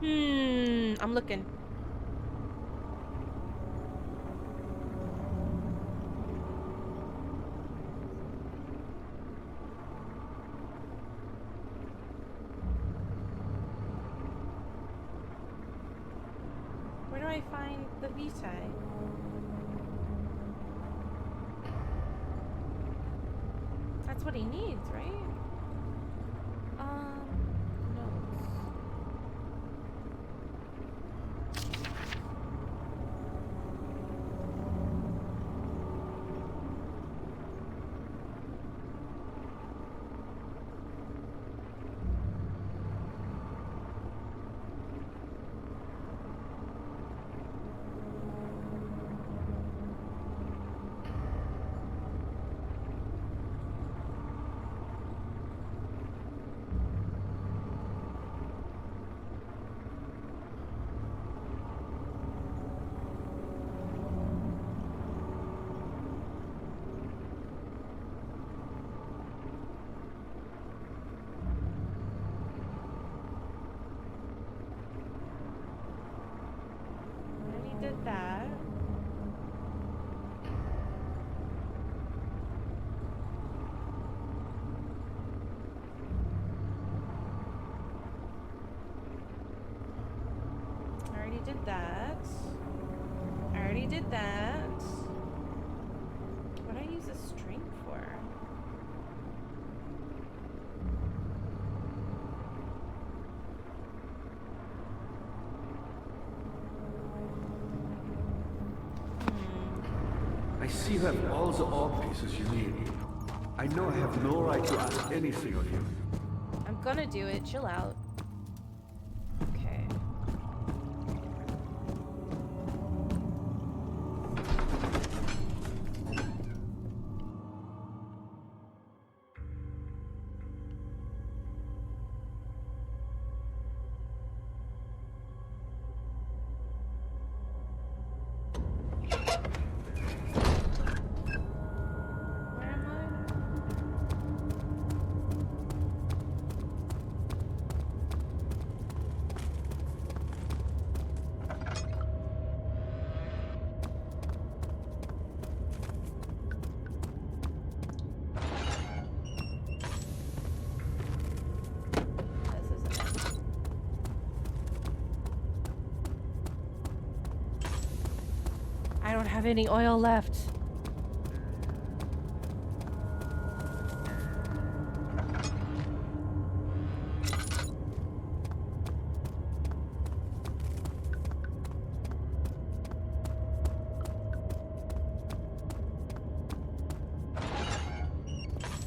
I'm looking. Where do I find the Vitae? That's what he needs, right? Notes. Did that. I already did that. I already did that. What do I use a string for? I see you have all the orb pieces you need. I know I have no right to ask anything of you. I'm gonna do it. Chill out. Okay. Where am I? This isn't it. I don't have any oil left.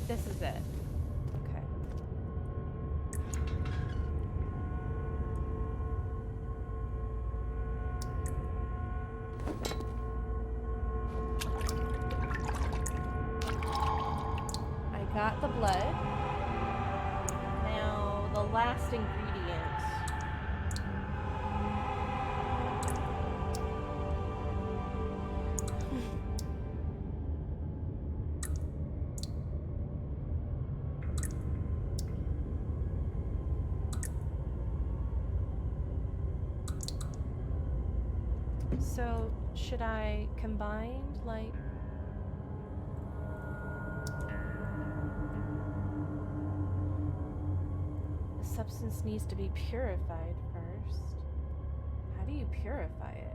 This is it. Okay. I got the blood. Now, the last ingredient. So, should I combine, like... The substance needs to be purified first. How do you purify it?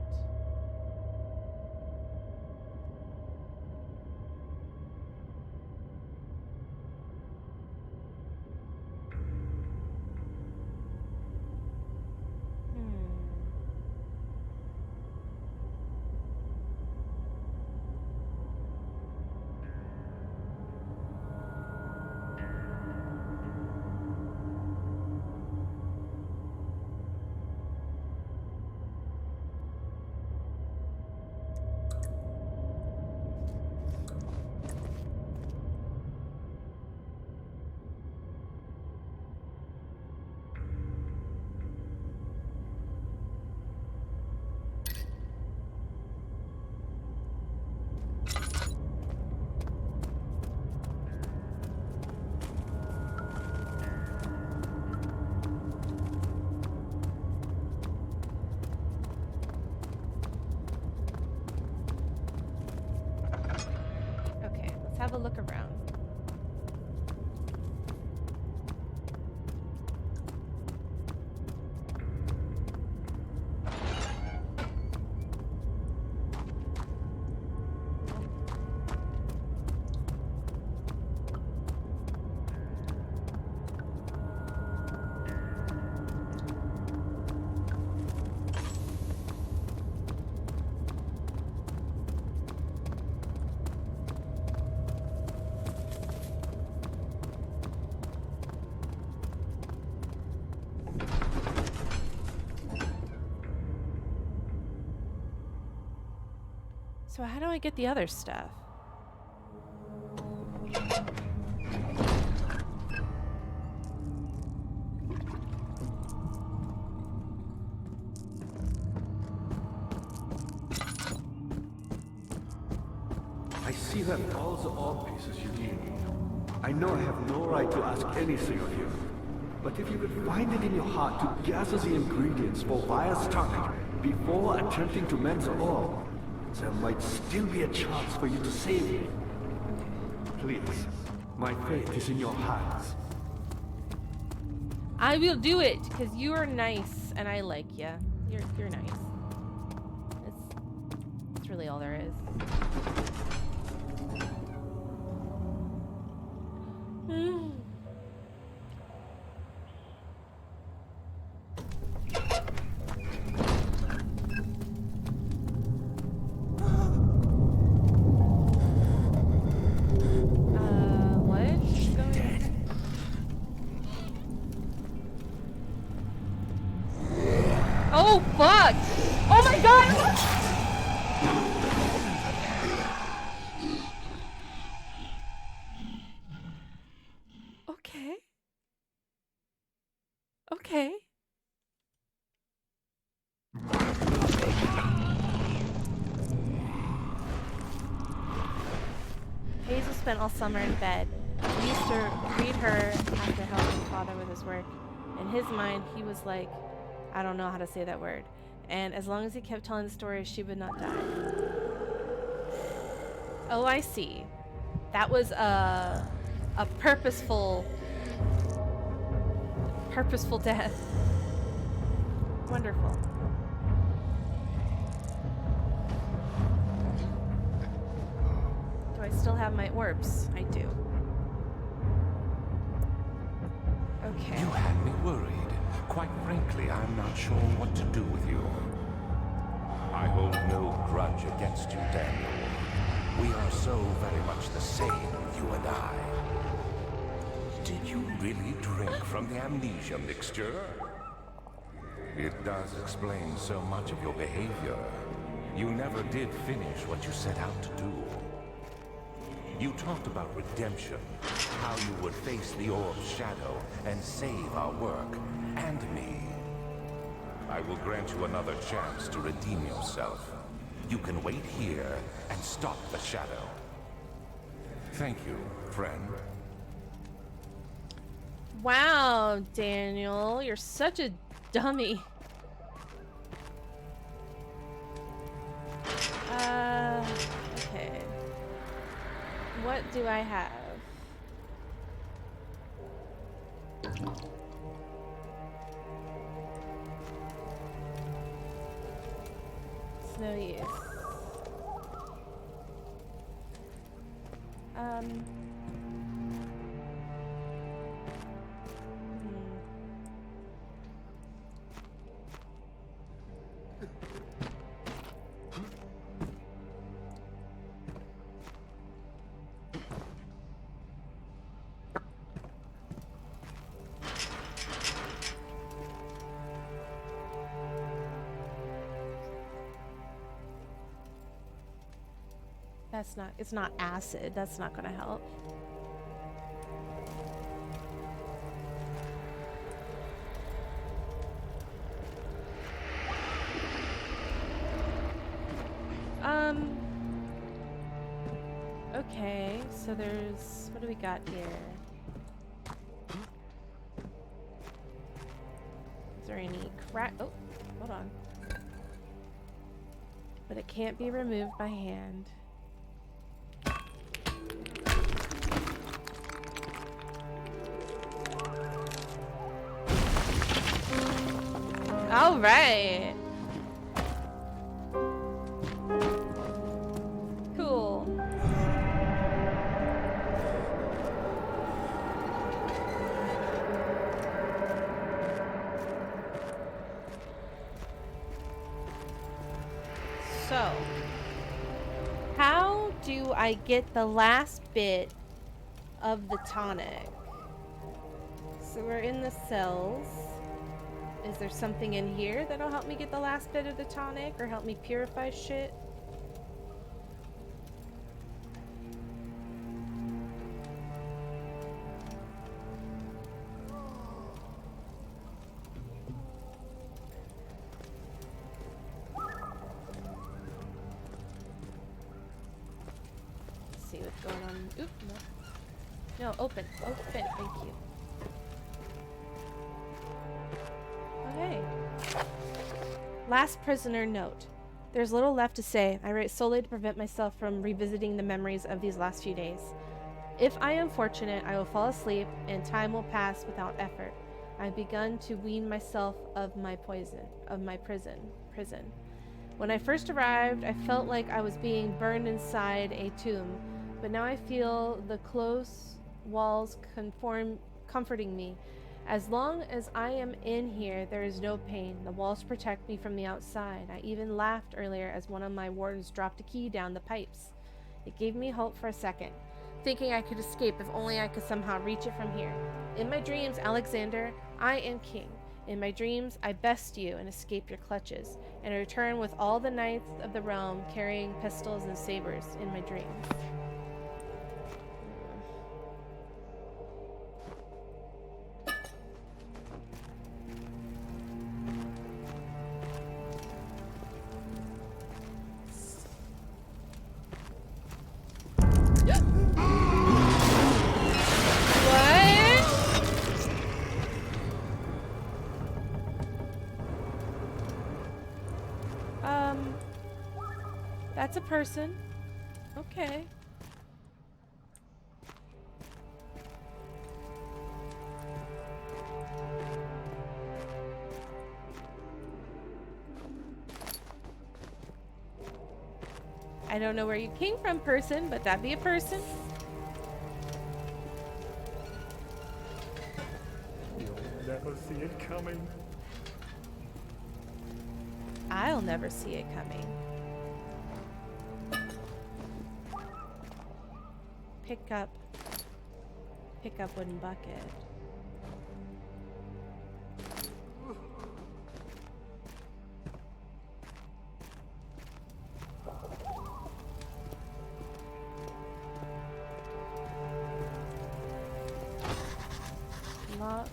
have a look around. So how do I get the other stuff? I see that all the orb pieces you gave me. I know I have no right to ask anything of you, but if you could find it in your heart to gather the ingredients for Vire's tonic before attempting to mend the orb, there might still be a chance for you to save me. Please, my fate is in your hands. I will do it because you are nice and I like you. You're nice. It's really all there is. Oh, fuck! Oh my god! Okay. Okay. Hazel spent all summer in bed. He used to read her after helping father with his work. In his mind, he was like, I don't know how to say that word. And as long as he kept telling the story, she would not die. Oh, I see. That was a purposeful death. Wonderful. Do I still have my orbs? I do. Okay. You had me worried. Quite frankly, I'm not sure what to do with you. I hold no grudge against you, Daniel. We are so very much the same, you and I. Did you really drink from the amnesia mixture? It does explain so much of your behavior. You never did finish what you set out to do. You talked about redemption, how you would face the orb's shadow and save our work, and me. I will grant you another chance to redeem yourself. You can wait here and stop the shadow. Thank you, friend. Wow, Daniel, you're such a dummy. Okay. What do I have? It's no use. It's not acid. That's not gonna help. Okay, so there's, what do we got here? Is there any crack? Oh, hold on. But it can't be removed by hand. All right. Cool. So, how do I get the last bit of the tonic? So we're in the cells. Is there something in here that'll help me get the last bit of the tonic or help me purify shit? Let's see what's going on. Oop, no. No, open. Open, thank you. Okay. Last prisoner note. There's little left to say. I write solely to prevent myself from revisiting the memories of these last few days. If I am fortunate, I will fall asleep and time will pass without effort. I've begun to wean myself of my prison. When I first arrived, I felt like I was being burned inside a tomb, but now I feel the close walls comforting me. As long as I am in here, there is no pain. The walls protect me from the outside. I even laughed earlier as one of my wardens dropped a key down the pipes. It gave me hope for a second, thinking I could escape if only I could somehow reach it from here. In my dreams, Alexander, I am king. In my dreams, I best you and escape your clutches, and return with all the knights of the realm carrying pistols and sabers in my dreams. That's a person. Okay. I don't know where you came from, person, but that'd be a person. You'll never see it coming. I'll never see it coming. Pick up wooden bucket. Locked.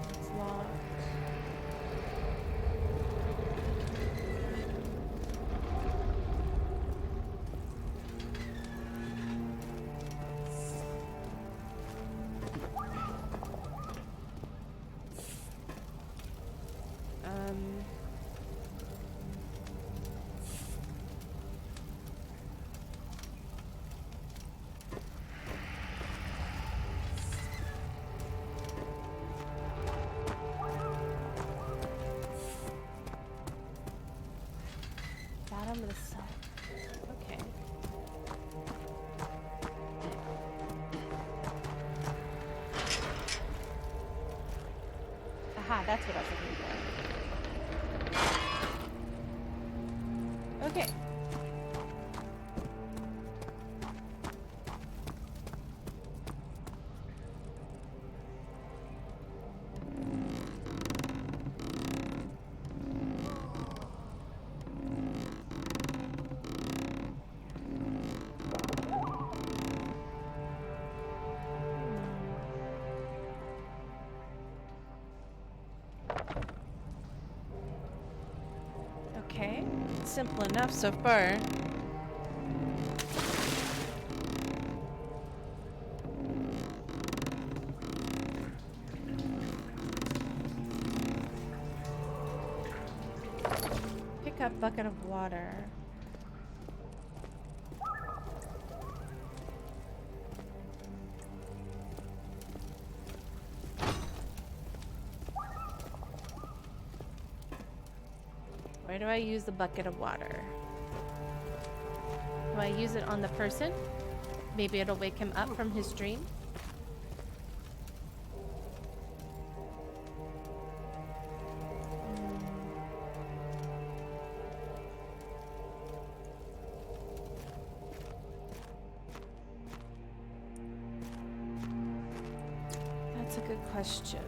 It's locked. Bottom of the cell. Okay. Aha, that's what I was looking for. Okay. Okay, simple enough so far. Pick up bucket of water. Where do I use the bucket of water? Do I use it on the person? Maybe it'll wake him up from his dream. That's a good question.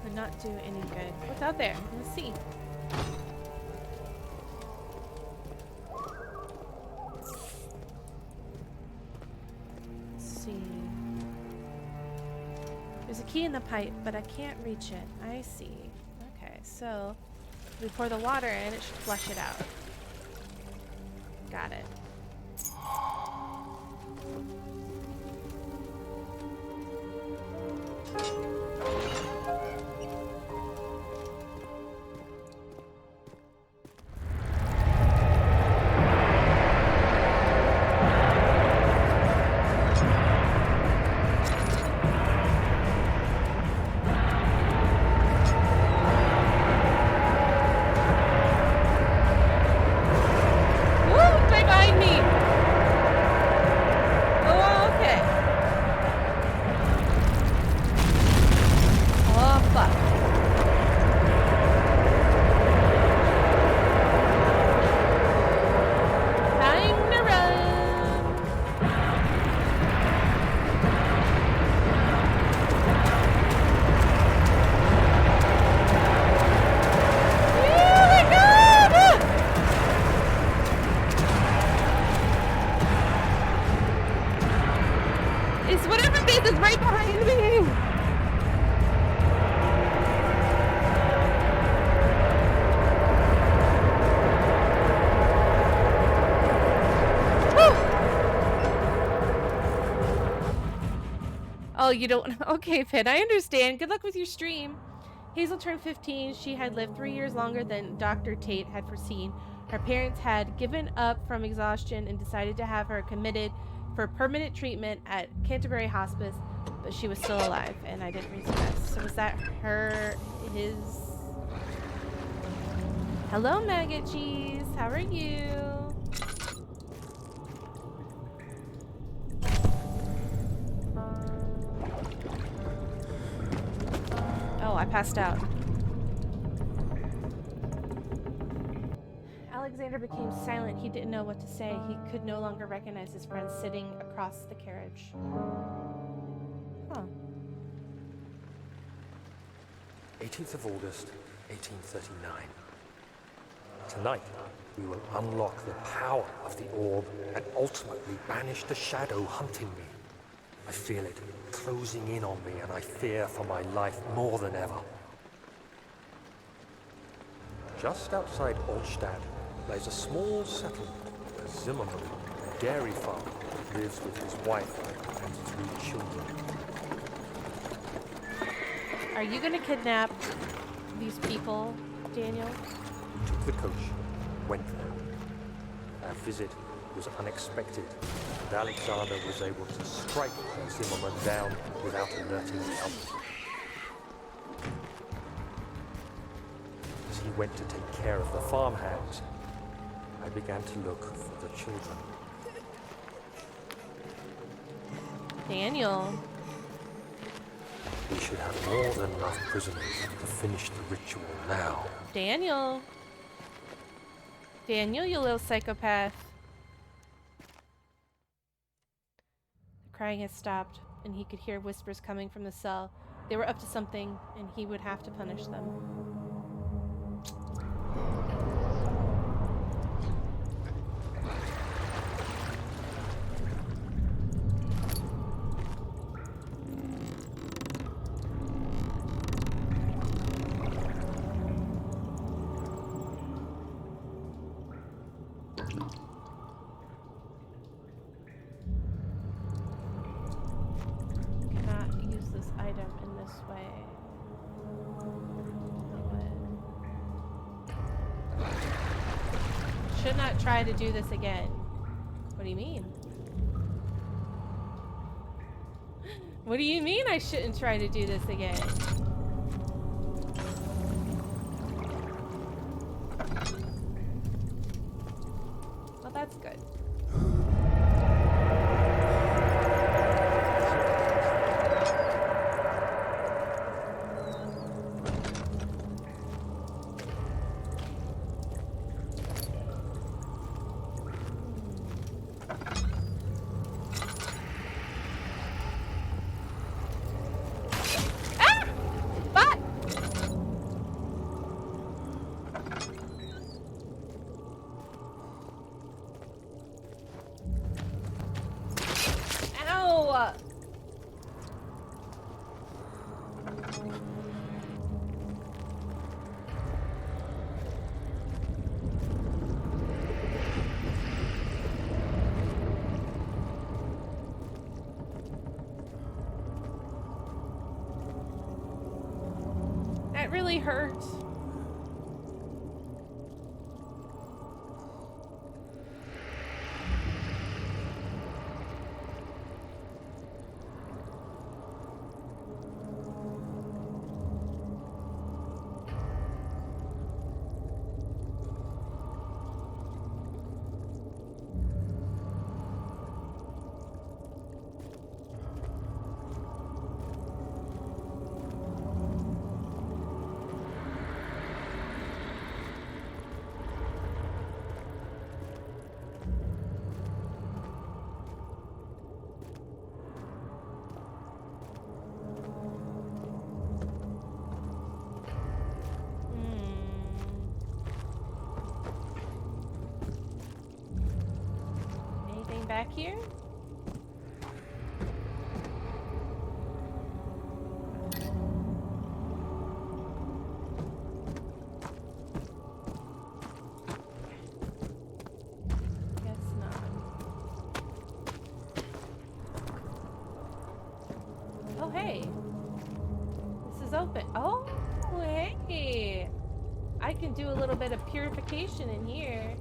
Would not do any good. What's out there? Let's see. Let's see. There's a key in the pipe, but I can't reach it. I see. Okay, so we pour the water in, it should flush it out. Got it. Oh, you don't? Okay, Pit, I understand. Good luck with your stream. Hazel turned 15. She had lived 3 years longer than Dr. Tate had foreseen. Her parents had given up from exhaustion and decided to have her committed for permanent treatment at Canterbury Hospice, but she was still alive, and I didn't read the rest. So was that his... Hello, Maggot Cheese. How are you? Oh, I passed out. Alexander became silent. He didn't know what to say. He could no longer recognize his friend sitting across the carriage. Huh. 18th of August, 1839. Tonight, we will unlock the power of the orb and ultimately banish the shadow hunting me. I feel it closing in on me, and I fear for my life more than ever. Just outside Olstad lies a small settlement where Zimmerman, a dairy farmer, lives with his wife and 3 children. Are you gonna kidnap these people, Daniel? We took the coach, went there. Our visit was unexpected, and Alexander was able to strike Zimmerman down without alerting the others. As he went to take care of the farmhands, I began to look for the children. Daniel. We should have more than enough prisoners to finish the ritual now. Daniel. Daniel, you little psychopath. The crying had stopped, and he could hear whispers coming from the cell. They were up to something, and he would have to punish them. this way. What? Should not try to do this again. What do you mean? What do you mean I shouldn't try to do this again? Well, that's good. That really hurt. Back here? Guess not. Oh, hey. This is open. Oh, hey. I can do a little bit of purification in here.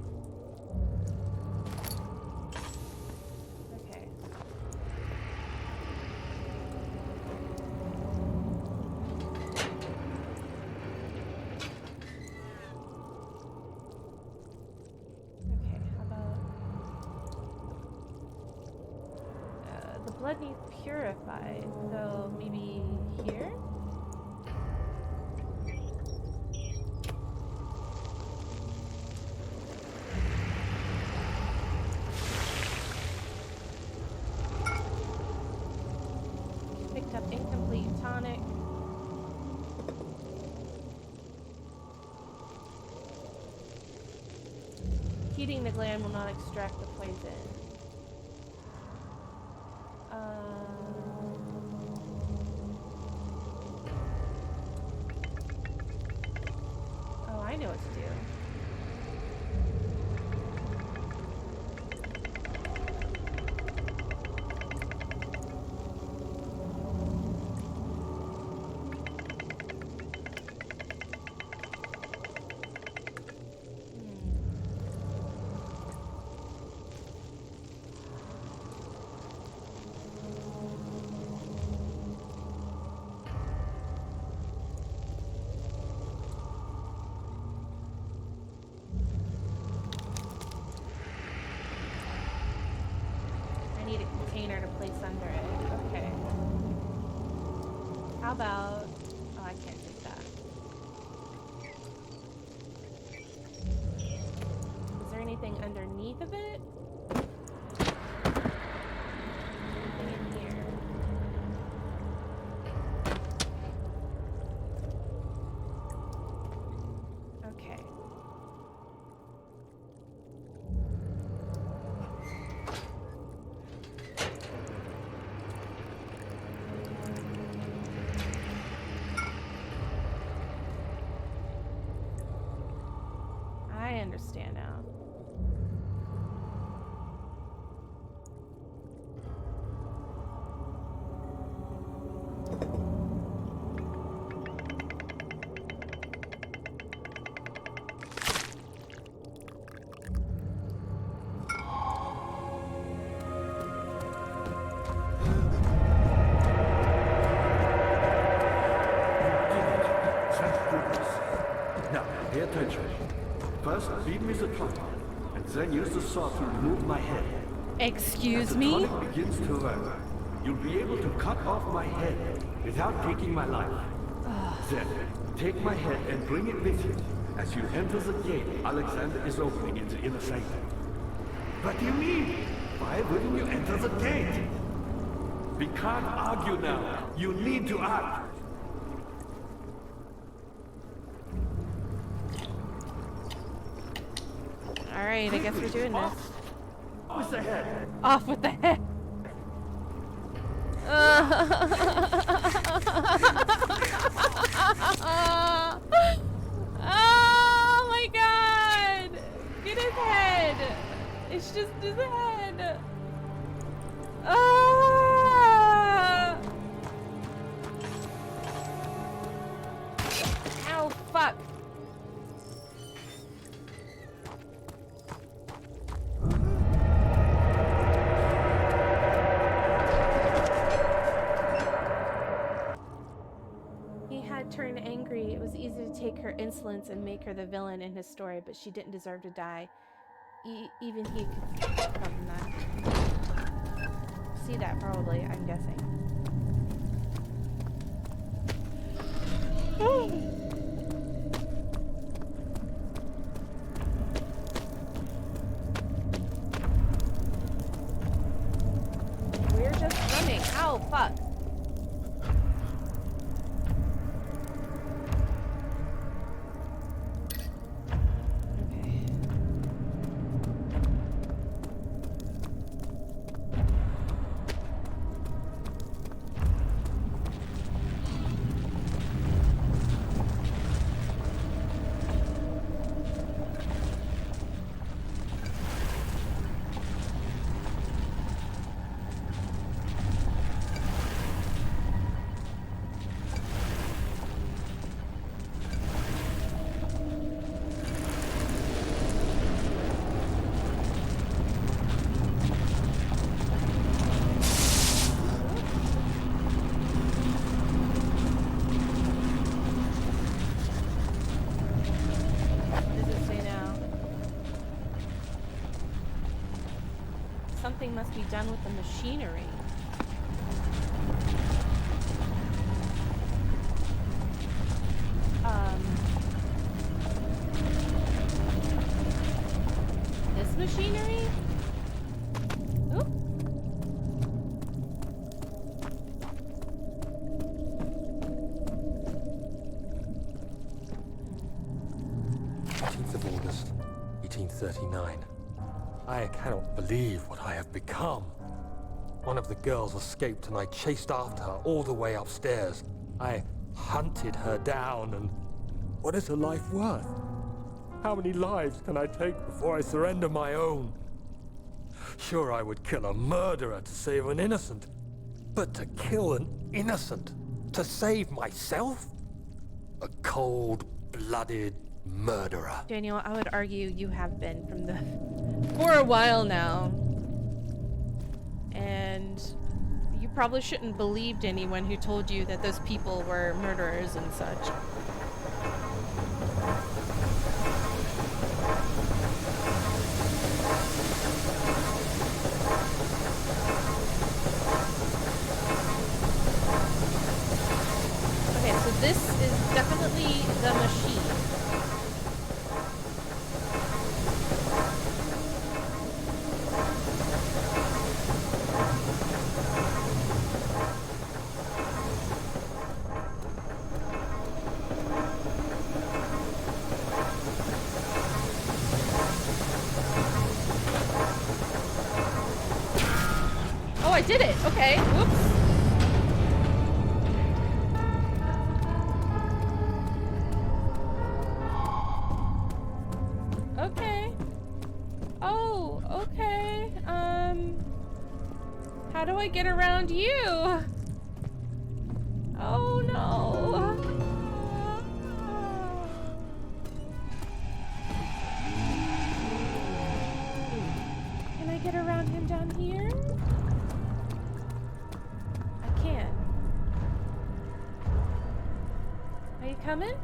Blood needs purified, so maybe here? Picked up incomplete tonic. Heating the gland will not extract the poison. Oh, I know what to do. Need a container to place under it. Okay. How about... Oh, I can't take that. Is there anything underneath of it? Anything in here? Okay. I understand now. attention. First, feed me the tonic, and then use the saw to remove my head. Excuse As me? the tonic begins to work, you'll be able to cut off my head without taking my life. Then, take my head and bring it with you. As you enter the gate Alexander is opening in the inner sanctum. What do you mean? Why wouldn't you enter the gate? We can't argue now. You need to act. Alright, I guess we're doing this. With the head. Off with the head. Oh my god! Get his head! It's just his head! Ah! Ow, fuck! He had turned angry. It was easy to take her insolence and make her the villain in his story, but she didn't deserve to die. Even he could probably not see that, probably, I'm guessing. We're just running. Ow, fuck. Okay. Something must be done with the machinery. This machinery? Oop. Of August, 1839. I cannot believe what I have become. One of the girls escaped and I chased after her all the way upstairs. I hunted her down and... what is her life worth? How many lives can I take before I surrender my own? Sure, I would kill a murderer to save an innocent. But to kill an innocent to save myself? A cold-blooded murderer. Daniel, I would argue you have been for a while now. And you probably shouldn't believed anyone who told you that those people were murderers and such. Okay, so this is definitely the machine. Oh, I did it! Okay, whoops. Okay. Oh, okay. How do I get around you? Oh no. Can I get around him down here? I can. Are you coming?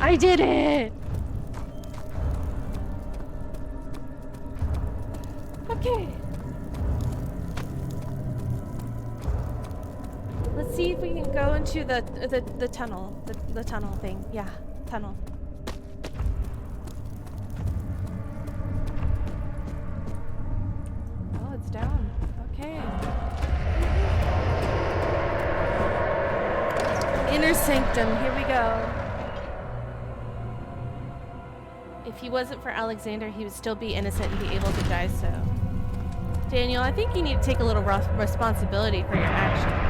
I did it! Okay. Let's see if we can go into the tunnel. The tunnel thing. Yeah, tunnel. Oh, it's down. Okay. Inner sanctum. Here we go. If he wasn't for Alexander, he would still be innocent and be able to die so. Daniel, I think you need to take a little responsibility for your actions.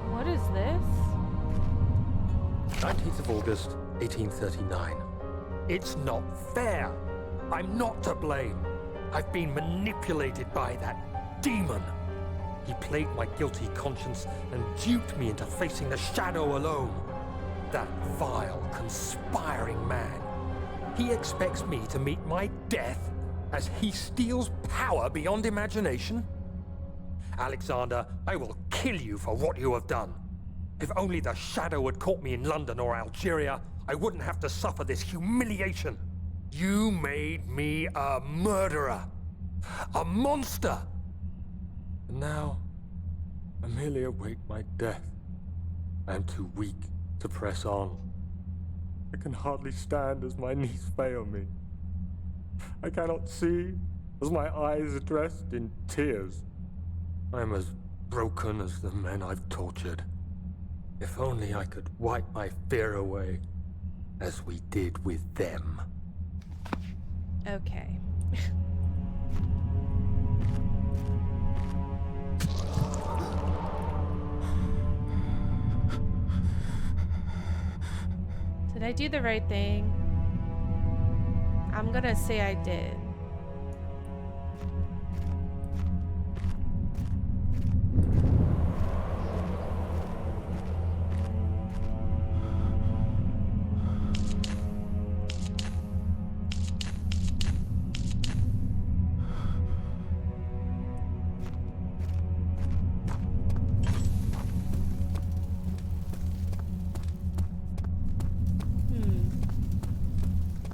What is this? 19th of August, 1839. It's not fair. I'm not to blame. I've been manipulated by that demon. He played my guilty conscience and duped me into facing the shadow alone. That vile, conspiring man. He expects me to meet my death as he steals power beyond imagination. Alexander, I will kill you for what you have done. If only the shadow had caught me in London or Algeria, I wouldn't have to suffer this humiliation. You made me a murderer. A monster. And now, I merely await my death. I am too weak to press on. I can hardly stand as my knees fail me. I cannot see as my eyes are dressed in tears. I am as broken as the men I've tortured. If only I could wipe my fear away, as we did with them. Okay. Did I do the right thing? I'm gonna say I did.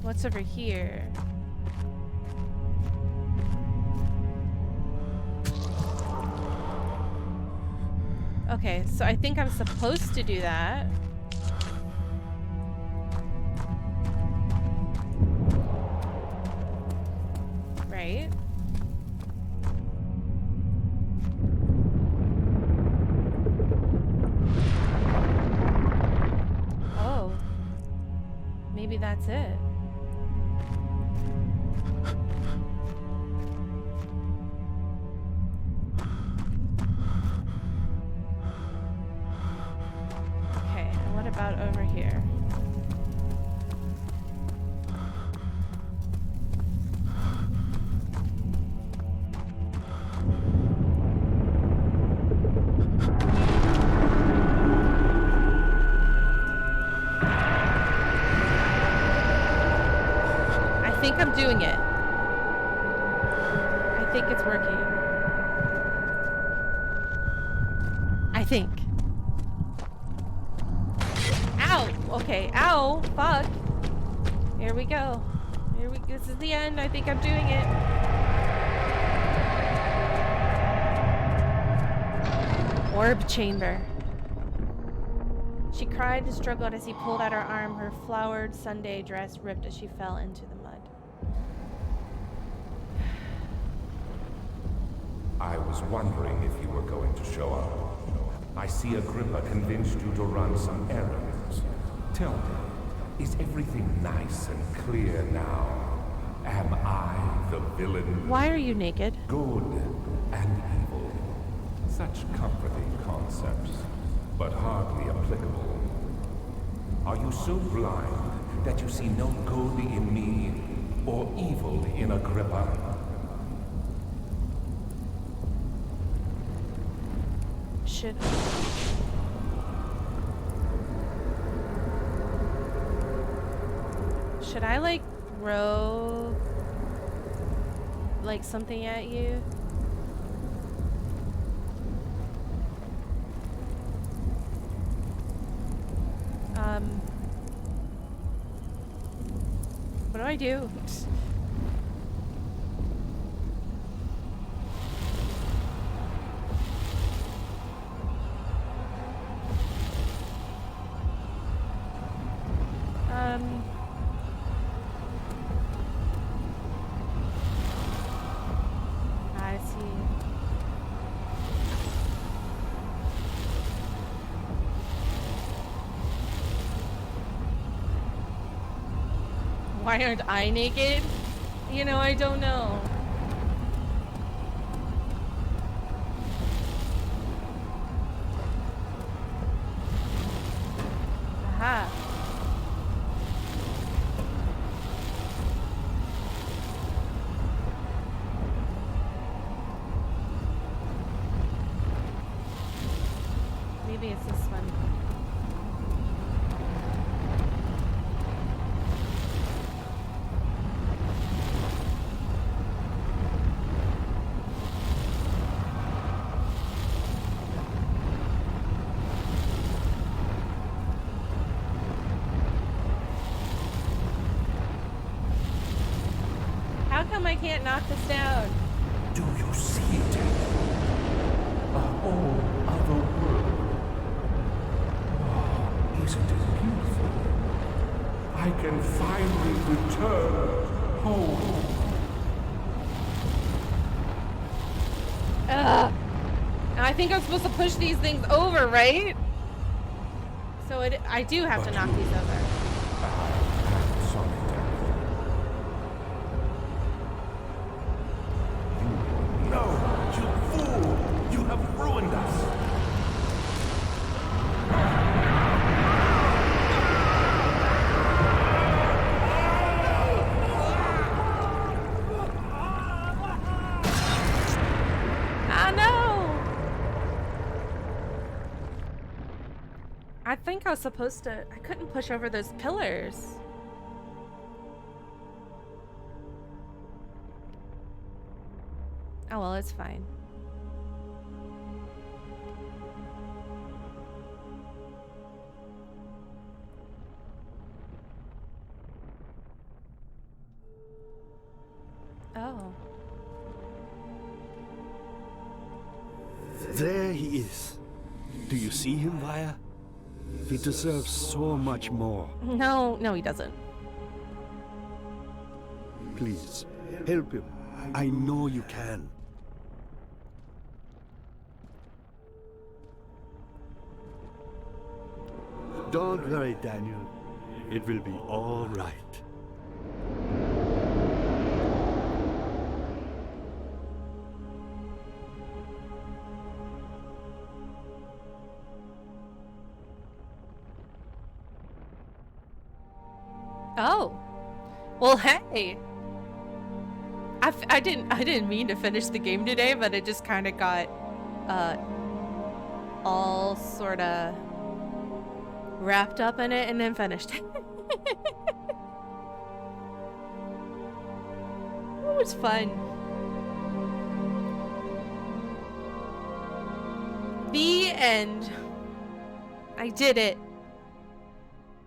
What's over here? Okay, so I think I'm supposed to do that. Right? Oh. Maybe that's it. Over here. I think I'm doing it. I think it's working. I think. Okay, ow, fuck. Here we go. This is the end. I think I'm doing it. Orb chamber. She cried and struggled as he pulled at her arm. Her flowered Sunday dress ripped as she fell into the mud. I was wondering if you were going to show up. I see Agrippa convinced you to run some errands. Tell me, is everything nice and clear now? Am I the villain? Why are you naked? Good and evil. Such comforting concepts, but hardly applicable. Are you so blind that you see no good in me or evil in Agrippa? Should I like throw like something at you? What do I do? I see. Why aren't I naked? You know, I don't know. Aha. Maybe it's this one. How come I can't knock this down? Do you see it? A whole other world. Oh, isn't it beautiful? I can finally return home. Ugh. I think I'm supposed to push these things over, right? So I do have to knock these over. No, you fool! You have ruined us! Ah, no! I think I was supposed to... I couldn't push over those pillars. Oh, well, it's fine. Oh. There he is. Do you see him, Vaya? He deserves so much more. No, he doesn't. Please, help him. I know you can. Don't worry, Daniel. It will be all right. Oh. Well, hey. I didn't mean to finish the game today, but it just kind of got all sort of wrapped up in it and then finished. It was fun. The end. I did it.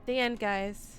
The end, guys.